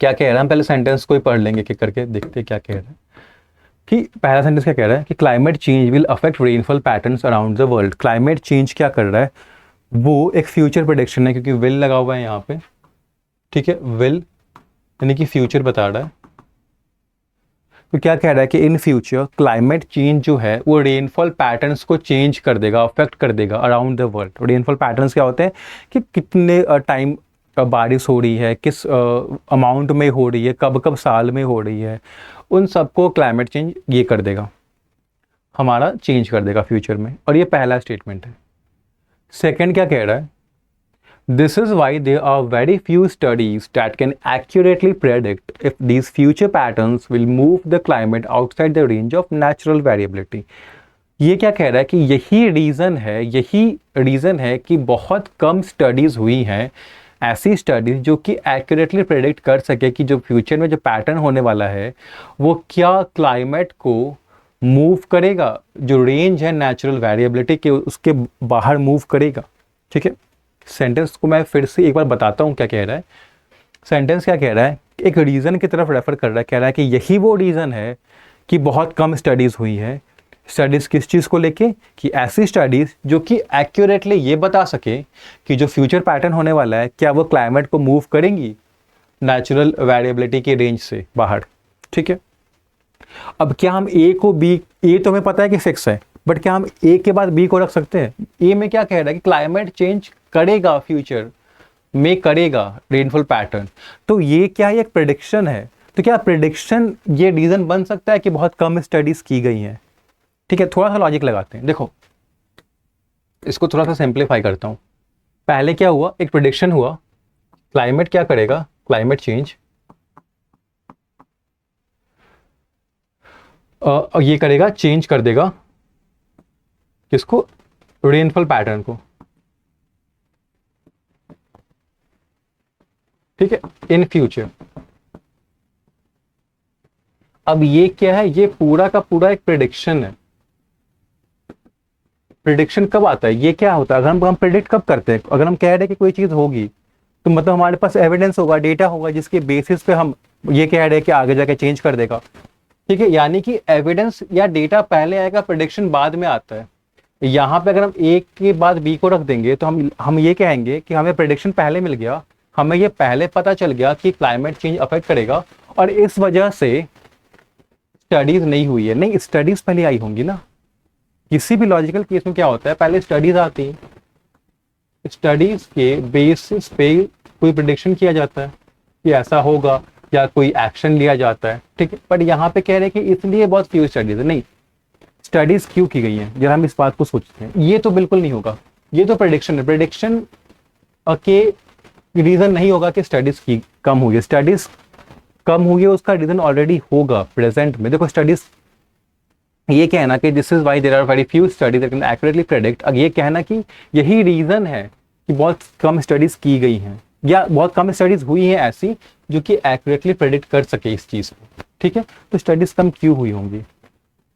क्या कह रहा है। हम पहले सेंटेंस को ही पढ़ लेंगे कि करके देखते हैं क्या कह रहा है। कि पहला सेंटेंस क्या कह रहा है कि climate change will affect rainfall patterns around the world. Climate change क्या कर रहा है, वो एक फ्यूचर प्रेडिक्शन है, क्योंकि विल लगा हुआ है यहाँ पे, ठीक है। विल यानी कि फ्यूचर बता रहा है। तो क्या कह रहा है कि इन फ्यूचर क्लाइमेट चेंज जो है वो रेनफॉल पैटर्न्स को चेंज कर देगा, अफेक्ट कर देगा around the world. Rainfall patterns क्या होते हैं कि कितने टाइम बारिश हो रही है, किस अमाउंट में हो रही है, कब कब साल में हो रही है, उन सबको क्लाइमेट चेंज ये कर देगा, हमारा चेंज कर देगा फ्यूचर में। और ये पहला स्टेटमेंट है। सेकंड क्या कह रहा है, this is why there are very few studies that can accurately predict if these future patterns will move the climate outside the range of natural variability. ये क्या कह रहा है कि यही रीज़न है कि बहुत कम स्टडीज़ हुई हैं, ऐसी स्टडीज जो कि एक्यूरेटली प्रेडिक्ट कर सके कि जो फ्यूचर में जो पैटर्न होने वाला है वो क्या क्लाइमेट को मूव करेगा, जो रेंज है नेचुरल वेरिएबिलिटी के उसके बाहर मूव करेगा, ठीक है। सेंटेंस को मैं फिर से एक बार बताता हूँ क्या कह रहा है। सेंटेंस क्या कह रहा है, एक रीज़न की तरफ रेफर कर रहा है, कह रहा है कि यही वो रीज़न है कि बहुत कम स्टडीज़ हुई है। स्टडीज़ किस चीज़ को लेके, कि ऐसी स्टडीज़ जो कि एक्यूरेटली ये बता सके कि जो फ्यूचर पैटर्न होने वाला है क्या वो क्लाइमेट को मूव करेंगी नेचुरल वेरिएबिलिटी के रेंज से बाहर, ठीक है। अब क्या हम ए को बी, ए तो हमें पता है कि फिक्स है, बट क्या हम ए के बाद बी को रख सकते हैं। ए में क्या कह रहा है कि क्लाइमेट चेंज करेगा, फ्यूचर में करेगा रेनफॉल पैटर्न, तो ये क्या एक प्रेडिक्शन है। तो क्या प्रेडिक्शन ये रीज़न बन सकता है कि बहुत कम स्टडीज़ की गई हैं, ठीक है। थोड़ा सा लॉजिक लगाते हैं, देखो इसको थोड़ा सा सिंप्लीफाई करता हूं। पहले क्या हुआ, एक प्रेडिक्शन हुआ, क्लाइमेट क्या करेगा, क्लाइमेट चेंज ये करेगा, चेंज कर देगा किसको, रेनफॉल पैटर्न को, ठीक है, इन फ्यूचर। अब ये क्या है, ये पूरा का पूरा एक प्रेडिक्शन है। प्रिडिक्शन कब आता है, ये क्या होता है, अगर हम प्रिडिक्ट कब करते हैं, अगर हम कह रहे हैं कि कोई चीज़ होगी तो मतलब हमारे पास एविडेंस होगा, डेटा होगा, जिसके बेसिस पे हम ये कह रहे हैं कि आगे जाके चेंज कर देगा, ठीक है। यानी कि एविडेंस या डेटा पहले आएगा, प्रिडिक्शन बाद में आता है। यहाँ पे अगर हम ए के बाद बी को रख देंगे तो हम ये कहेंगे कि हमें प्रिडिक्शन पहले मिल गया, हमें ये पहले पता चल गया कि क्लाइमेट चेंज अफेक्ट करेगा और इस वजह से स्टडीज नहीं हुई है। नहीं, स्टडीज पहले आई होंगी ना। किसी भी लॉजिकल केस में क्या होता है, पहले स्टडीज आती हैं, स्टडीज के बेसिस पे कोई प्रेडिक्शन किया जाता है कि ऐसा होगा या कोई एक्शन लिया जाता है, ठीक है। पर यहाँ पे कह रहे हैं कि इसलिए बहुत फ्यू स्टडीज है। नहीं, स्टडीज क्यों की गई हैं, जरा हम इस बात को सोचते हैं। ये तो बिल्कुल नहीं होगा, ये तो प्रेडिक्शन है। प्रेडिक्शन के रीजन नहीं होगा कि स्टडीज की कम हुई है। स्टडीज कम हुई है उसका रीजन ऑलरेडी होगा प्रेजेंट में। देखो स्टडीज ये कहना कि this is why there are very few studies that can accurately predict, अब ये कहना कि यही रीजन है कि बहुत कम स्टडीज की गई हैं या बहुत कम स्टडीज हुई हैं ऐसी जो कि एक्यूरेटली प्रेडिक्ट कर सके इस चीज को, ठीक है। तो स्टडीज कम क्यों हुई होंगी,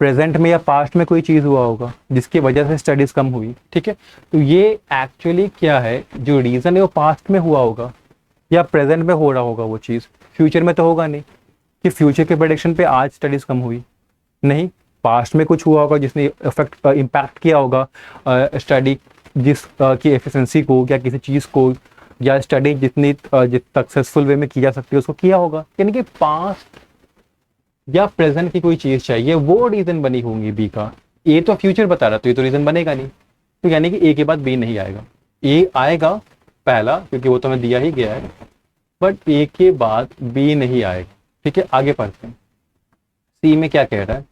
प्रेजेंट में या पास्ट में कोई चीज हुआ होगा जिसकी वजह से स्टडीज कम हुई, ठीक है। तो ये एक्चुअली क्या है, जो रीजन है वो पास्ट में हुआ होगा या प्रेजेंट में हो रहा होगा वो चीज, फ्यूचर में तो होगा नहीं कि फ्यूचर के प्रेडिक्शन पे आज स्टडीज कम हुई। नहीं, पास्ट में कुछ हुआ होगा जिसने इफेक्ट इम्पैक्ट किया होगा स्टडी जिस की एफिशिएंसी को या किसी चीज़ को, या स्टडी जितनी सक्सेसफुल वे में की जा सकती है उसको किया होगा। यानी कि पास्ट या प्रेजेंट की कोई चीज़ चाहिए, वो रीज़न बनी होंगी बी का। ए तो फ्यूचर बता रहा, तो ये तो रीजन बनेगा नहीं, तो यानी कि ए के बाद बी नहीं आएगा। ए आएगा पहला क्योंकि वो तो हमें दिया ही गया है, बट ए के बाद बी नहीं आएगा। ठीक है, आगे पढ़ते हैं। सी में क्या कह रहा है,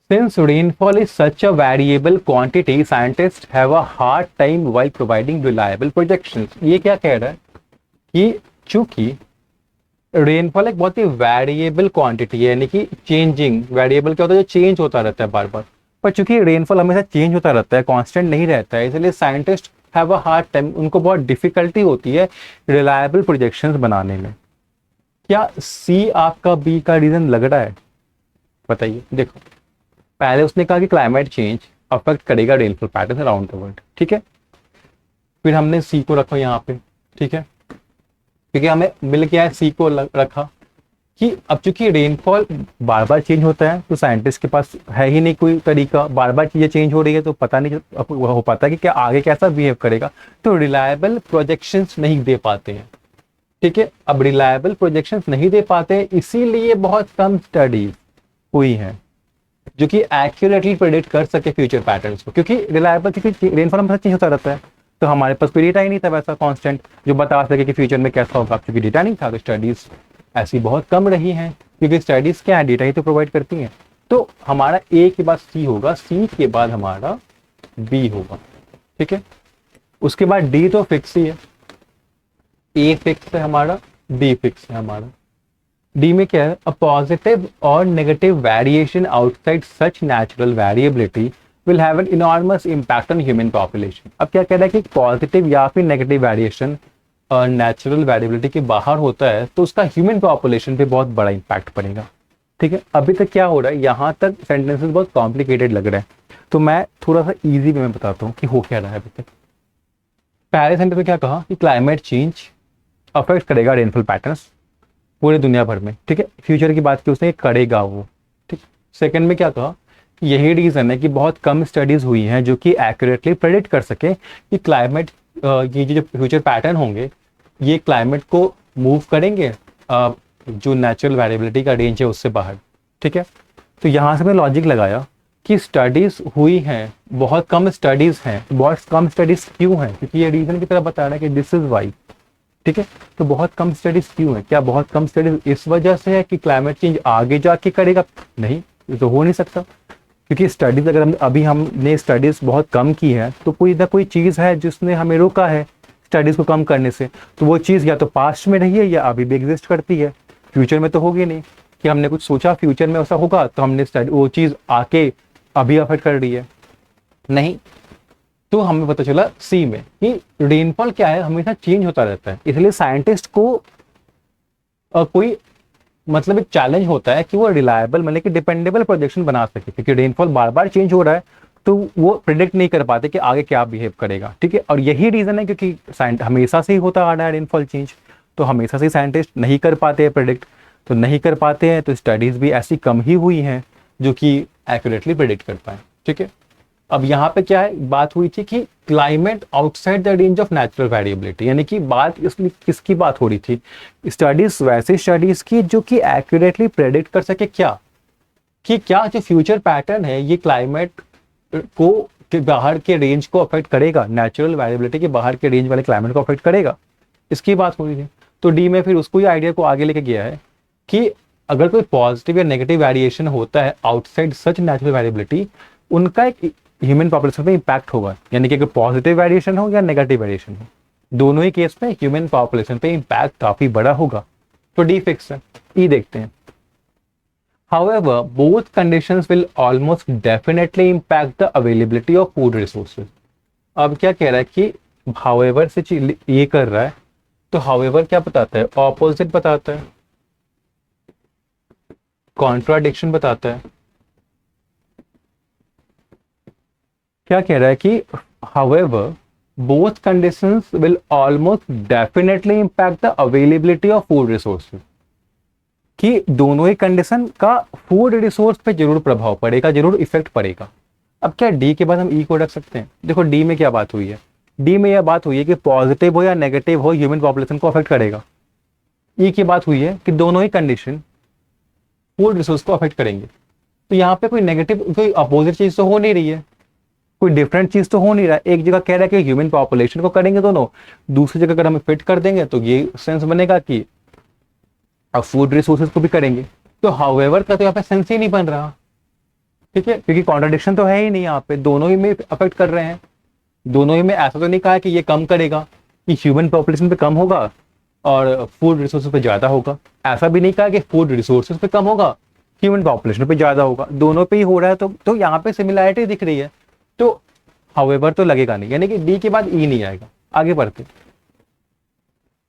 Since rainfall is such a variable quantity, scientists have a hard time while providing reliable projections। ये क्या कह रहा है कि चूंकि रेनफॉल एक बहुत ही वेरिएबल क्वांटिटी है, यानी कि चेंजिंग, वेरिएबल क्या होता है, जो चेंज होता रहता है बार बार, पर चूंकि रेनफॉल हमेशा चेंज होता रहता है, कांस्टेंट नहीं रहता है, इसलिए scientist have a hard time, उनको बहुत डिफिकल्टी होती है रिलायबल प्रोजेक्शंस बनाने में। क्या सी आपका बी का रीजन लग रहा है? बताइए। देखो, पहले उसने कहा कि क्लाइमेट चेंज अफेक्ट करेगा rainfall pattern around the world, ठीक है। फिर हमने सी को रखा यहाँ पे, ठीक है, क्योंकि हमें मिल गया है सी को रखा कि अब चूंकि रेनफॉल बार बार चेंज होता है, तो साइंटिस्ट के पास है ही नहीं कोई तरीका, बार बार चीजें चेंज हो रही है, तो पता नहीं हो पाता कि क्या आगे कैसा बिहेव करेगा, तो रिलायबल प्रोजेक्शंस नहीं दे पाते हैं। ठीक है, अब रिलायबल प्रोजेक्शंस नहीं दे पाते, इसीलिए बहुत कम स्टडीज हुई हैं जो कि एक्यूरेटली प्रेडिक्ट कर सके फ्यूचर पैटर्न्स को, क्योंकि रिलायबल, क्योंकि रेनफॉल हमेशा चेंज होता रहता है, तो हमारे पास कोई डेटा ही नहीं था वैसा कांस्टेंट जो बता सके कि फ्यूचर में कैसा होगा, क्योंकि डेटा नहीं था, तो स्टडीज ऐसी बहुत कम रही हैं, क्योंकि स्टडीज क्या है, डेटा ही तो प्रोवाइड करती हैं। तो हमारा ए के बाद सी होगा, सी के बाद हमारा बी होगा। ठीक है, उसके बाद डी तो फिक्स ही है, ए फिक्स है हमारा, बी फिक्स है हमारा। डी में क्या है, अ पॉजिटिव और negative variation outside such natural variability will have an enormous impact on human population. अब क्या कह रहा है कि पॉजिटिव या फिर नेगेटिव वेरिएशन नेचुरल वेरिएबिलिटी के बाहर होता है, तो उसका ह्यूमन पॉपुलेशन पे बहुत बड़ा इम्पैक्ट पड़ेगा। ठीक है, अभी तक क्या हो रहा है, यहाँ तक सेंटेंसेस बहुत कॉम्प्लिकेटेड लग रहे हैं, तो मैं थोड़ा सा ईजी वे में बताता हूँ कि हो क्या रहा है अभी तक। पहले सेंटेंस में क्या कहा कि क्लाइमेट चेंज अफेक्ट करेगा रेनफॉल पैटर्न्स पूरे दुनिया भर में। ठीक है, फ्यूचर की बात की उसने, करेगा वो। ठीक, सेकंड में क्या कहा, यही रीजन है कि बहुत कम स्टडीज हुई हैं जो कि एक्यूरेटली प्रेडिक्ट कर सके कि क्लाइमेट, ये जो फ्यूचर पैटर्न होंगे ये क्लाइमेट को मूव करेंगे जो नेचुरल वेरिएबिलिटी का रेंज है उससे बाहर। ठीक है, तो यहाँ से मैंने लॉजिक लगाया कि स्टडीज हुई हैं, बहुत कम स्टडीज हैं। बहुत कम स्टडीज क्यों हैं, क्योंकि ये रीजन की तरह बता रहा है कि दिस इज वाई। ठीक है, तो बहुत कम स्टडीज क्यों है, क्या बहुत कम स्टडीज इस वजह से है कि क्लाइमेट चेंज आगे जाके करेगा? नहीं, ये तो हो नहीं सकता, क्योंकि स्टडीज अगर अभी हमने स्टडीज बहुत कम की है, तो कोई ना कोई चीज़ है जिसने हमें रोका है स्टडीज को कम करने से, तो वो चीज़ या तो पास्ट में रही है या अभी भी एग्जिस्ट करती है, फ्यूचर में तो होगी नहीं कि हमने कुछ सोचा फ्यूचर में ऐसा होगा तो हमने वो चीज़ आके अभी अफेक्ट कर रही है, नहीं। तो हमें पता चला सी में कि रेनफॉल क्या है, हमेशा चेंज होता रहता है, इसलिए साइंटिस्ट को कोई मतलब एक चैलेंज होता है कि वो रिलायबल मतलब कि डिपेंडेबल प्रोजेक्शन बना सके, क्योंकि रेनफॉल बार बार चेंज हो रहा है, तो वो प्रिडिक्ट नहीं कर पाते कि आगे क्या बिहेव करेगा। ठीक है, और यही रीजन है क्योंकि हमेशा से ही होता आ रहा है रेनफॉल चेंज, तो हमेशा से साइंटिस्ट नहीं कर पाते हैं प्रिडिक्ट, तो नहीं कर पाते हैं, तो स्टडीज भी ऐसी कम ही हुई हैं जो कि एक्यूरेटली प्रिडिक्ट कर पाए। ठीक है, अब यहाँ पे क्या है, बात हुई थी कि climate outside the range of natural variability, यानी कि बात इसमें किसकी बात हो रही थी, स्टडीज, वैसे स्टडीज की जो कि एक्यूरेटली प्रेडिक्ट कर सके क्या, कि क्या जो फ्यूचर पैटर्न है ये क्लाइमेट को के बाहर के रेंज को अफेक्ट करेगा, नेचुरल वेरिएबिलिटी के बाहर के रेंज वाले क्लाइमेट को अफेक्ट करेगा, इसकी बात हो रही थी। तो डी में फिर उसको ही आइडिया को आगे लेके गया है कि अगर कोई पॉजिटिव या नेगेटिव वेरिएशन होता है आउटसाइड सच नेचुरल वेरिएबिलिटी, उनका एक ह्यूमन पॉपुलेशन पे इम्पैक्ट होगा, यानी कि अगर पॉजिटिव वेरिएशन हो या नेगेटिव वेरिएशन हो, दोनों ही केस में ह्यूमन पॉपुलेशन पे इम्पैक्ट काफी बड़ा होगा। तो डी फिक्स है। ई देखते हैं, however both conditions will almost definitely impact the availability of food resources। अब क्या कह रहा है कि however से ये कर रहा है, तो however क्या बताता है, ऑपोजिट बताता है, कॉन्ट्राडिक्शन बताता है। क्या कह रहा है कि however both conditions will almost definitely impact the availability of food resources, कि दोनों ही कंडीशन का फूड रिसोर्स पे जरूर प्रभाव पड़ेगा, जरूर इफेक्ट पड़ेगा। अब क्या डी के बाद हम ई को रख सकते हैं? देखो डी में क्या बात हुई है, डी में यह बात हुई है कि पॉजिटिव हो या नेगेटिव हो ह्यूमन पॉपुलेशन को अफेक्ट करेगा। ई की बात हुई है कि दोनों ही कंडीशन फूड रिसोर्स को अफेक्ट करेंगे। तो यहाँ पे कोई नेगेटिव, कोई अपोजिट चीज तो हो नहीं रही है, कोई डिफरेंट चीज तो हो नहीं रहा है। एक जगह कह रहा है कि ह्यूमन पॉपुलेशन को करेंगे दोनों, दूसरी जगह अगर हम फिट कर देंगे तो ये सेंस बनेगा कि अब फूड रिसोर्सेज को भी करेंगे। तो हाउएवर का तो यहाँ पे सेंस ही नहीं बन रहा, ठीक है, क्योंकि कॉन्ट्रडिक्शन तो है ही नहीं यहाँ पे, दोनों ही में अफेक्ट कर रहे हैं। दोनों ही में ऐसा तो नहीं कहा कि ये कम करेगा, कि ह्यूमन पॉपुलेशन पे कम होगा और फूड रिसोर्सेज पे ज्यादा होगा। ऐसा भी नहीं कहा कि फूड रिसोर्सेज पे कम होगा, ह्यूमन पॉपुलेशन पे ज्यादा होगा। दोनों पे ही हो रहा है, तो यहाँ पे सिमिलैरिटी दिख रही है। तो हाउएवर तो लगेगा नहीं, यानी कि डी के बाद ई नहीं आएगा। आगे बढ़ते,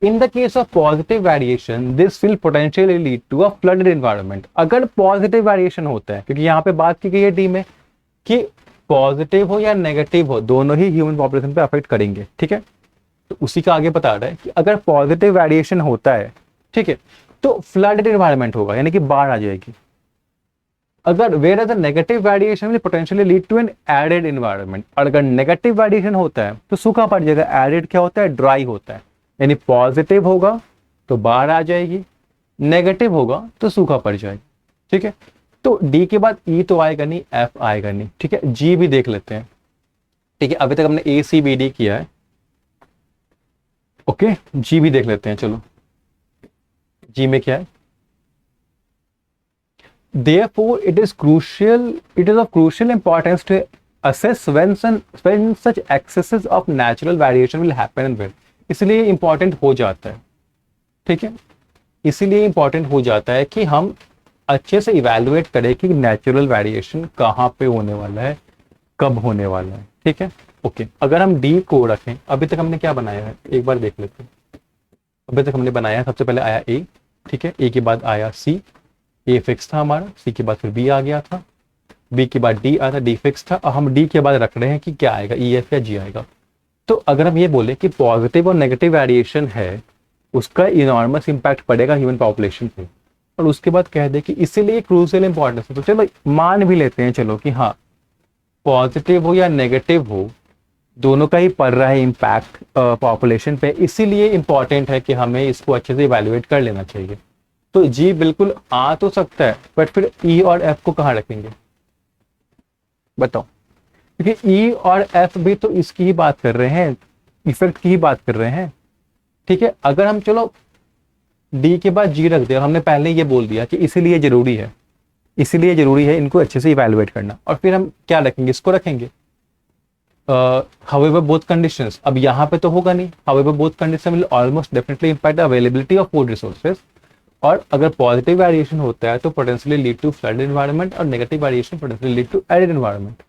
in the case of positive variation this will potentially lead to a flooded environment. अगर पॉजिटिव वेरिएशन होता है, क्योंकि यहाँ पे बात की गई है डी में कि पॉजिटिव हो या नेगेटिव हो, दोनों ही ह्यूमन पॉपुलेशन पे अफेक्ट करेंगे, ठीक है। तो उसी का आगे बता रहा है कि अगर पॉजिटिव वेरिएशन होता है, ठीक है, तो फ्लडेड एनवायरनमेंट होगा, यानी कि बाढ़ आ जाएगी। अगर whereas a negative variation will potentially lead to an arid environment, और अगर नेगेटिव वेरिएशन होता है तो सूखा पड़ जाएगा। एरिड क्या होता है? ड्राई होता है। यानी पॉजिटिव होगा तो बाढ़ आ जाएगी, नेगेटिव होगा तो सूखा पड़ जाएगा, ठीक है। तो डी के बाद ई तो आएगा नहीं, एफ आएगा नहीं, ठीक है। जी भी देख लेते हैं, ठीक है। अभी तक हमने ए सी बी डी किया है, ओके। जी भी देख लेते हैं, चलो। जी में क्या है? Therefore, it is of crucial importance to assess when such excesses of natural variation will happen and when. इसलिए इंपॉर्टेंट हो जाता है, ठीक है। इसीलिए इंपॉर्टेंट हो जाता है कि हम अच्छे से इवेलुएट करें कि नेचुरल वेरिएशन कहाँ पे होने वाला है, कब होने वाला है, ठीक है, ओके। अगर हम डी को रखें, अभी तक हमने क्या बनाया है एक बार देख लेते हैं। अभी तक हमने बनाया, सबसे पहले आया ए, ठीक है, ए के बाद आया सी, ए फिक्स था हमारा, सी के बाद फिर बी आ गया था, बी के बाद डी आया था, डी फिक्स था। और हम डी के बाद रख रहे हैं कि क्या आएगा, ई एफ या जी आएगा। तो अगर हम ये बोले कि पॉजिटिव और नेगेटिव वेरिएशन है, उसका इनॉर्मस इंपैक्ट पड़ेगा ह्यूमन पॉपुलेशन पे, और उसके बाद कह दे कि इसीलिए क्रूशियल इंपॉर्टेंस है, तो चलो मान भी लेते हैं, चलो कि हाँ पॉजिटिव हो या नेगेटिव हो, दोनों का ही पड़ रहा है इम्पैक्ट पॉपुलेशन पे, इसीलिए इंपॉर्टेंट है कि हमें इसको अच्छे से इवेल्युएट कर लेना चाहिए। तो जी बिल्कुल आ तो सकता है, बट फिर ई और एफ को कहाँ रखेंगे बताओ? क्योंकि ई और एफ भी तो इसकी ही बात कर रहे हैं, इफेक्ट की ही बात कर रहे हैं, ठीक है। अगर हम चलो डी के बाद जी रख दे, और हमने पहले ये बोल दिया कि इसीलिए जरूरी है, इसीलिए जरूरी है इनको अच्छे से इवेल्युएट करना, और फिर हम क्या रखेंगे, इसको रखेंगे however both conditions। अब यहाँ पे तो होगा नहीं, however both conditions will almost definitely impact the availability of food resources। और अगर पॉजिटिव वेरिएशन होता है तो potentially lead to flood environment, और negative variation potentially lead to arid environment.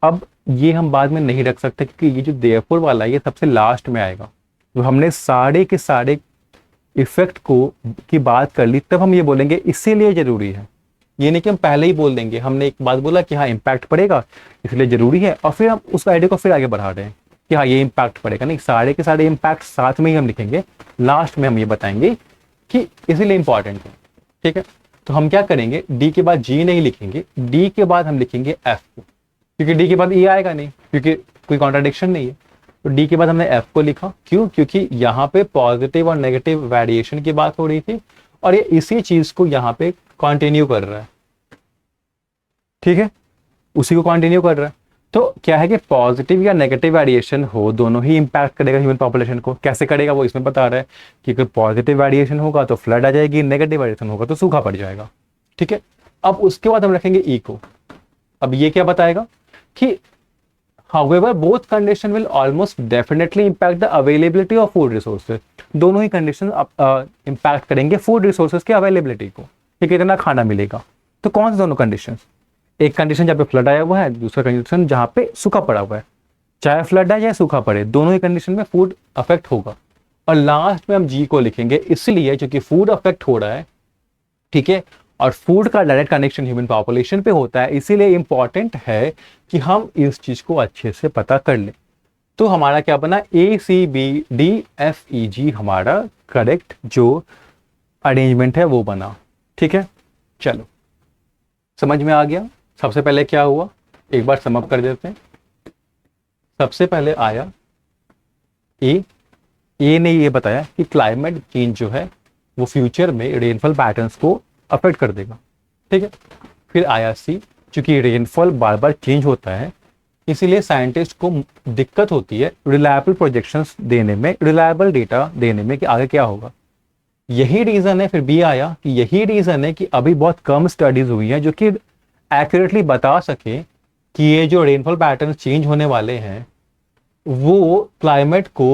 अब ये हम बाद में नहीं रख सकते, क्योंकि ये जो देयरफॉर वाला है ये सबसे लास्ट में आएगा। तो हमने सारे के सारे इफेक्ट को की बात कर ली, तब हम ये बोलेंगे इसीलिए जरूरी है। ये नहीं कि हम पहले ही बोल देंगे, हमने एक बात बोला कि हाँ इम्पैक्ट पड़ेगा इसलिए जरूरी है, और फिर हम उस आइडिया को फिर आगे बढ़ा रहे हैं कि हाँ ये इम्पैक्ट पड़ेगा। नहीं, सारे के सारे इम्पैक्ट साथ में ही हम लिखेंगे, लास्ट में हम ये बताएंगे कि इसीलिए इंपॉर्टेंट है, ठीक है। तो हम क्या करेंगे, डी के बाद जी नहीं लिखेंगे, डी के बाद हम लिखेंगे एफ को, क्योंकि डी के बाद ई आएगा नहीं, क्योंकि कोई कॉन्ट्राडिक्शन नहीं है। तो डी के बाद हमने एफ को लिखा, क्यों? क्योंकि यहाँ पे पॉजिटिव और नेगेटिव वेरिएशन की बात हो रही थी, और ये इसी चीज को यहाँ पे कंटिन्यू कर रहा है, ठीक है, उसी को कंटिन्यू कर रहा है। तो क्या है कि पॉजिटिव या नेगेटिव वेरिएशन हो, दोनों ही इंपैक्ट करेगा ह्यूमन पॉपुलेशन को। कैसे करेगा वो इसमें बता रहा है कि अगर पॉजिटिव वेरिएशन होगा तो फ्लड आ जाएगी, नेगेटिव वेरिएशन होगा तो सूखा पड़ जाएगा, ठीक है। अब उसके बाद हम रखेंगे ई को। अब ये क्या बताएगा कि however both condition will almost definitely impact the availability of food resources। दोनों ही कंडीशन इम्पैक्ट करेंगे फूड रिसोर्सेज की अवेलेबिलिटी को, कि कितना खाना मिलेगा। तो कौन से दोनों कंडीशन? एक कंडीशन जहाँ पे फ्लड आया हुआ है, दूसरा कंडीशन जहाँ पे सूखा पड़ा हुआ है। चाहे फ्लड आए या सूखा पड़े, दोनों ही कंडीशन में फूड अफेक्ट होगा। और लास्ट में हम जी को लिखेंगे, इसलिए क्योंकि फूड अफेक्ट हो रहा है, ठीक है, और फूड का डायरेक्ट कनेक्शन ह्यूमन पॉपुलेशन पे होता है, इसीलिए इंपॉर्टेंट है कि हम इस चीज को अच्छे से पता कर लें। तो हमारा क्या बना, A C B D F E G हमारा करेक्ट जो अरेंजमेंट है वो बना, ठीक है। चलो समझ में आ गया। सबसे पहले क्या हुआ, एक बार समअप कर देते हैं। सबसे पहले आया ए ने ये बताया कि क्लाइमेट चेंज जो है वो फ्यूचर में रेनफॉल पैटर्न्स को अफेक्ट कर देगा, ठीक है। फिर आया सी, चूंकि रेनफॉल बार बार चेंज होता है इसीलिए साइंटिस्ट को दिक्कत होती है रिलायबल प्रोजेक्शंस देने में, रिलायबल डेटा देने में कि आगे क्या होगा। यही रीज़न है, फिर बी आया कि यही रीज़न है कि अभी बहुत कम स्टडीज़ हुई हैं जो कि एक्यूरेटली बता सके कि ये जो रेनफॉल पैटर्न चेंज होने वाले हैं वो क्लाइमेट को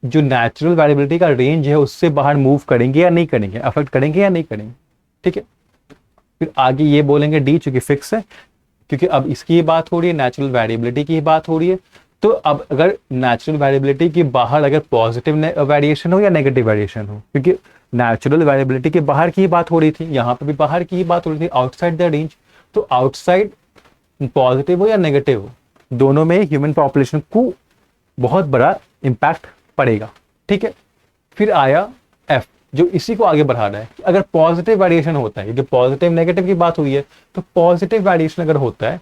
जो नेचुरल वेरिएबिलिटी का रेंज है उससे बाहर मूव करेंगे या नहीं करेंगे, अफेक्ट करेंगे या नहीं करेंगे। ठीक है, फिर आगे ये बोलेंगे डी, चूंकि फिक्स है, क्योंकि अब इसकी बात हो रही है, नेचुरल वेरिएबिलिटी की बात हो रही है। तो अब अगर नेचुरल वेरिएबिलिटी के बाहर अगर पॉजिटिव वेरिएशन हो या नेगेटिव वेरिएशन हो, क्योंकि नेचुरल वेरिएबिलिटी के बाहर की ही बात हो रही थी, यहाँ पे भी बाहर की ही बात हो रही थी, आउटसाइड द रेंज, तो आउटसाइड पॉजिटिव हो या नेगेटिव हो, दोनों में ह्यूमन पॉपुलेशन को बहुत बड़ा इम्पैक्ट पड़ेगा। ठीक है, फिर आया एफ, जो इसी को आगे बढ़ा रहा है कि अगर पॉजिटिव वेरिएशन होता है, जो पॉजिटिव नेगेटिव की बात हुई है, तो पॉजिटिव वेरिएशन अगर होता है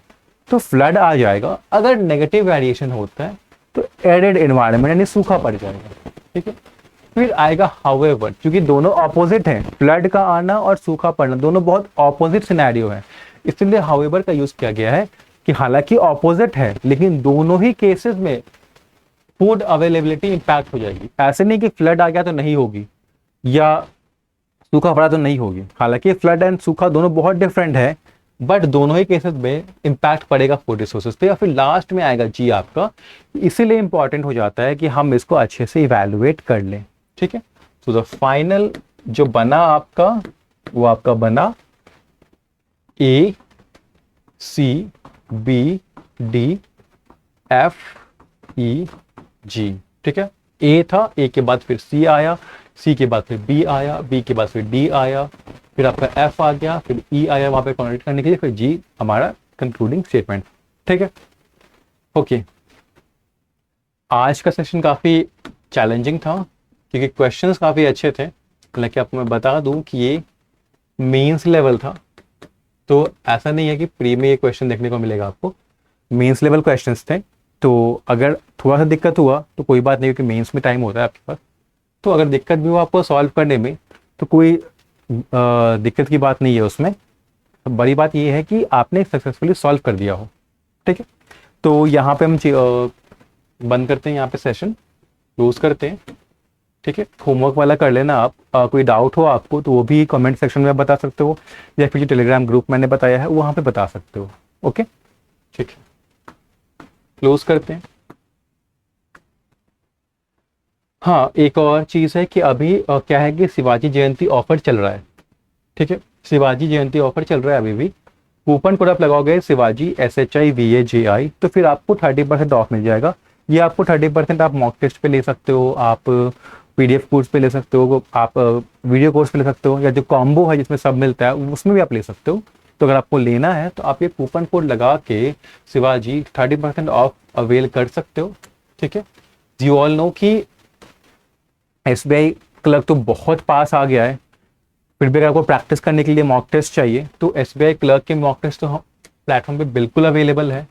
तो फ्लड आ जाएगा, अगर नेगेटिव वेरिएशन होता है तो एरिड एनवायरनमेंट यानी सूखा पड़ जाएगा। ठीक है, फिर आएगा हाउएवर, क्योंकि दोनों ऑपोजिट हैं, फ्लड का आना और सूखा पड़ना दोनों बहुत ऑपोजिट सिनेरियो है, इसलिए हाउएवर का यूज किया गया है कि हालांकि ऑपोजिट है लेकिन दोनों ही केसेस में फूड अवेलेबिलिटी इंपैक्ट हो जाएगी। ऐसे नहीं कि फ्लड आ गया तो नहीं होगी या सूखा पड़ा तो नहीं होगी, हालांकि फ्लड एंड सूखा दोनों बहुत डिफरेंट है, बट दोनों ही केसेस में इंपैक्ट पड़ेगा फूड रिसोर्सेज पे। या फिर लास्ट में आएगा जी आपका, इसीलिए इंपॉर्टेंट हो जाता है कि हम इसको अच्छे से इवैल्यूएट कर लें। ठीक है, तो द फाइनल जो बना आपका वो आपका बना A C B D F E G. ठीक है, ए था, ए के बाद फिर सी आया, सी के बाद फिर बी आया, बी के बाद फिर डी आया, फिर आपका एफ आ गया, फिर ई आया वहां पे कॉन्क्रीट करने के लिए, फिर जी हमारा कंक्लूडिंग स्टेटमेंट। ठीक है, ओके। आज का सेशन काफी चैलेंजिंग था क्योंकि क्वेश्चंस काफी अच्छे थे, हालांकि आपको मैं बता दूं कि ये मेंस लेवल था, तो ऐसा नहीं है कि प्री में ये क्वेश्चन देखने को मिलेगा आपको, मेंस लेवल क्वेश्चंस थे। तो अगर थोड़ा सा दिक्कत हुआ तो कोई बात नहीं, क्योंकि मेंस में टाइम होता है आपके पास, तो अगर दिक्कत भी हुआ आपको सॉल्व करने में तो कोई दिक्कत की बात नहीं है उसमें। बड़ी बात ये है कि आपने सक्सेसफुली सॉल्व कर दिया हो। ठीक है, तो यहाँ पे हम बंद करते हैं, यहाँ पे सेशन क्लोज करते हैं। ठीक है, होमवर्क वाला कर लेना आप, कोई डाउट हो आपको तो वो भी कमेंट सेक्शन में बता सकते हो, या फिर जो टेलीग्राम ग्रुप मैंने बताया है वहाँ पे बता सकते हो। ओके, ठीक है, क्लोज करते हैं। हाँ, एक और चीज़ है कि अभी क्या है कि शिवाजी जयंती ऑफर चल रहा है। ठीक है, शिवाजी जयंती ऑफर चल रहा है अभी भी। कूपन कोड आप लगाओगे शिवाजी SHIVAJI तो फिर आपको 30% ऑफ मिल जाएगा। ये आपको 30% आप मॉक टेस्ट पे ले सकते हो, आप PDF कोर्स पे ले सकते हो, आप वीडियो कोर्स पे ले सकते हो, या जो कॉम्बो है जिसमें सब मिलता है उसमें भी आप ले सकते हो। तो अगर आपको लेना है तो आप ये कूपन कोड लगा के शिवाजी 30% ऑफ अवेल कर सकते हो। ठीक है, यू ऑल नो कि SBI क्लर्क तो बहुत पास आ गया है, फिर भी अगर आपको प्रैक्टिस करने के लिए मॉक टेस्ट चाहिए तो SBI क्लर्क के मॉक टेस्ट तो प्लेटफॉर्म पे बिल्कुल अवेलेबल है।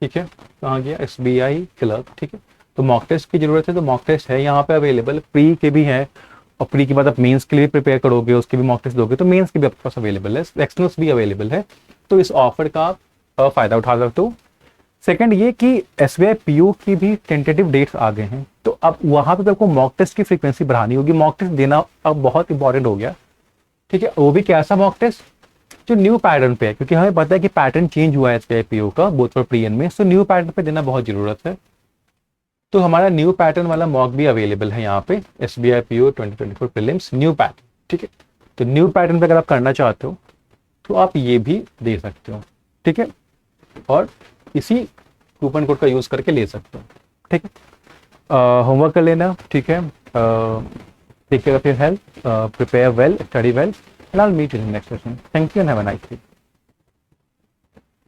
ठीक है, कहाँ गया SBI क्लर्क। ठीक है, तो मॉक टेस्ट की जरूरत है तो मॉक टेस्ट है यहाँ पे अवेलेबल, प्री के भी हैं, और प्री के बाद आप मेंस के लिए प्रिपेयर करोगे उसके भी मॉक टेस्ट दोगे तो मेंस के भी आपके पास अवेलेबल है, एक्सटर्नल्स भी अवेलेबल है। तो इस ऑफर का आप फायदा उठा सकते हो। सेकंड ये कि SBI PO की भी टेंटेटिव डेट्स आ गए हैं, तो अब वहाँ पे आपको मॉक टेस्ट की फ्रीक्वेंसी बढ़ानी होगी, मॉक टेस्ट देना अब बहुत इंपॉर्टेंट हो गया। ठीक है, वो भी कैसा मॉक टेस्ट जो न्यू पैटर्न पे है, क्योंकि हमें पता है कि पैटर्न चेंज हुआ है SBI PO का बोथ फॉर प्री एंड में, सो न्यू पैटर्न पे देना बहुत जरूरत है। तो हमारा न्यू पैटर्न वाला मॉक भी अवेलेबल है यहाँ पे, SBI PO 2024 prelims new pattern. ठीक है, तो न्यू पैटर्न पे अगर आप करना चाहते हो तो आप ये भी दे सकते हो। ठीक है, और इसी कूपन कोड का यूज करके ले सकते हो। ठीक है, होमवर्क कर लेना। ठीक है, take care of your health, prepare well, study well, and I'll meet you in the next session. Thank you and have a nice day.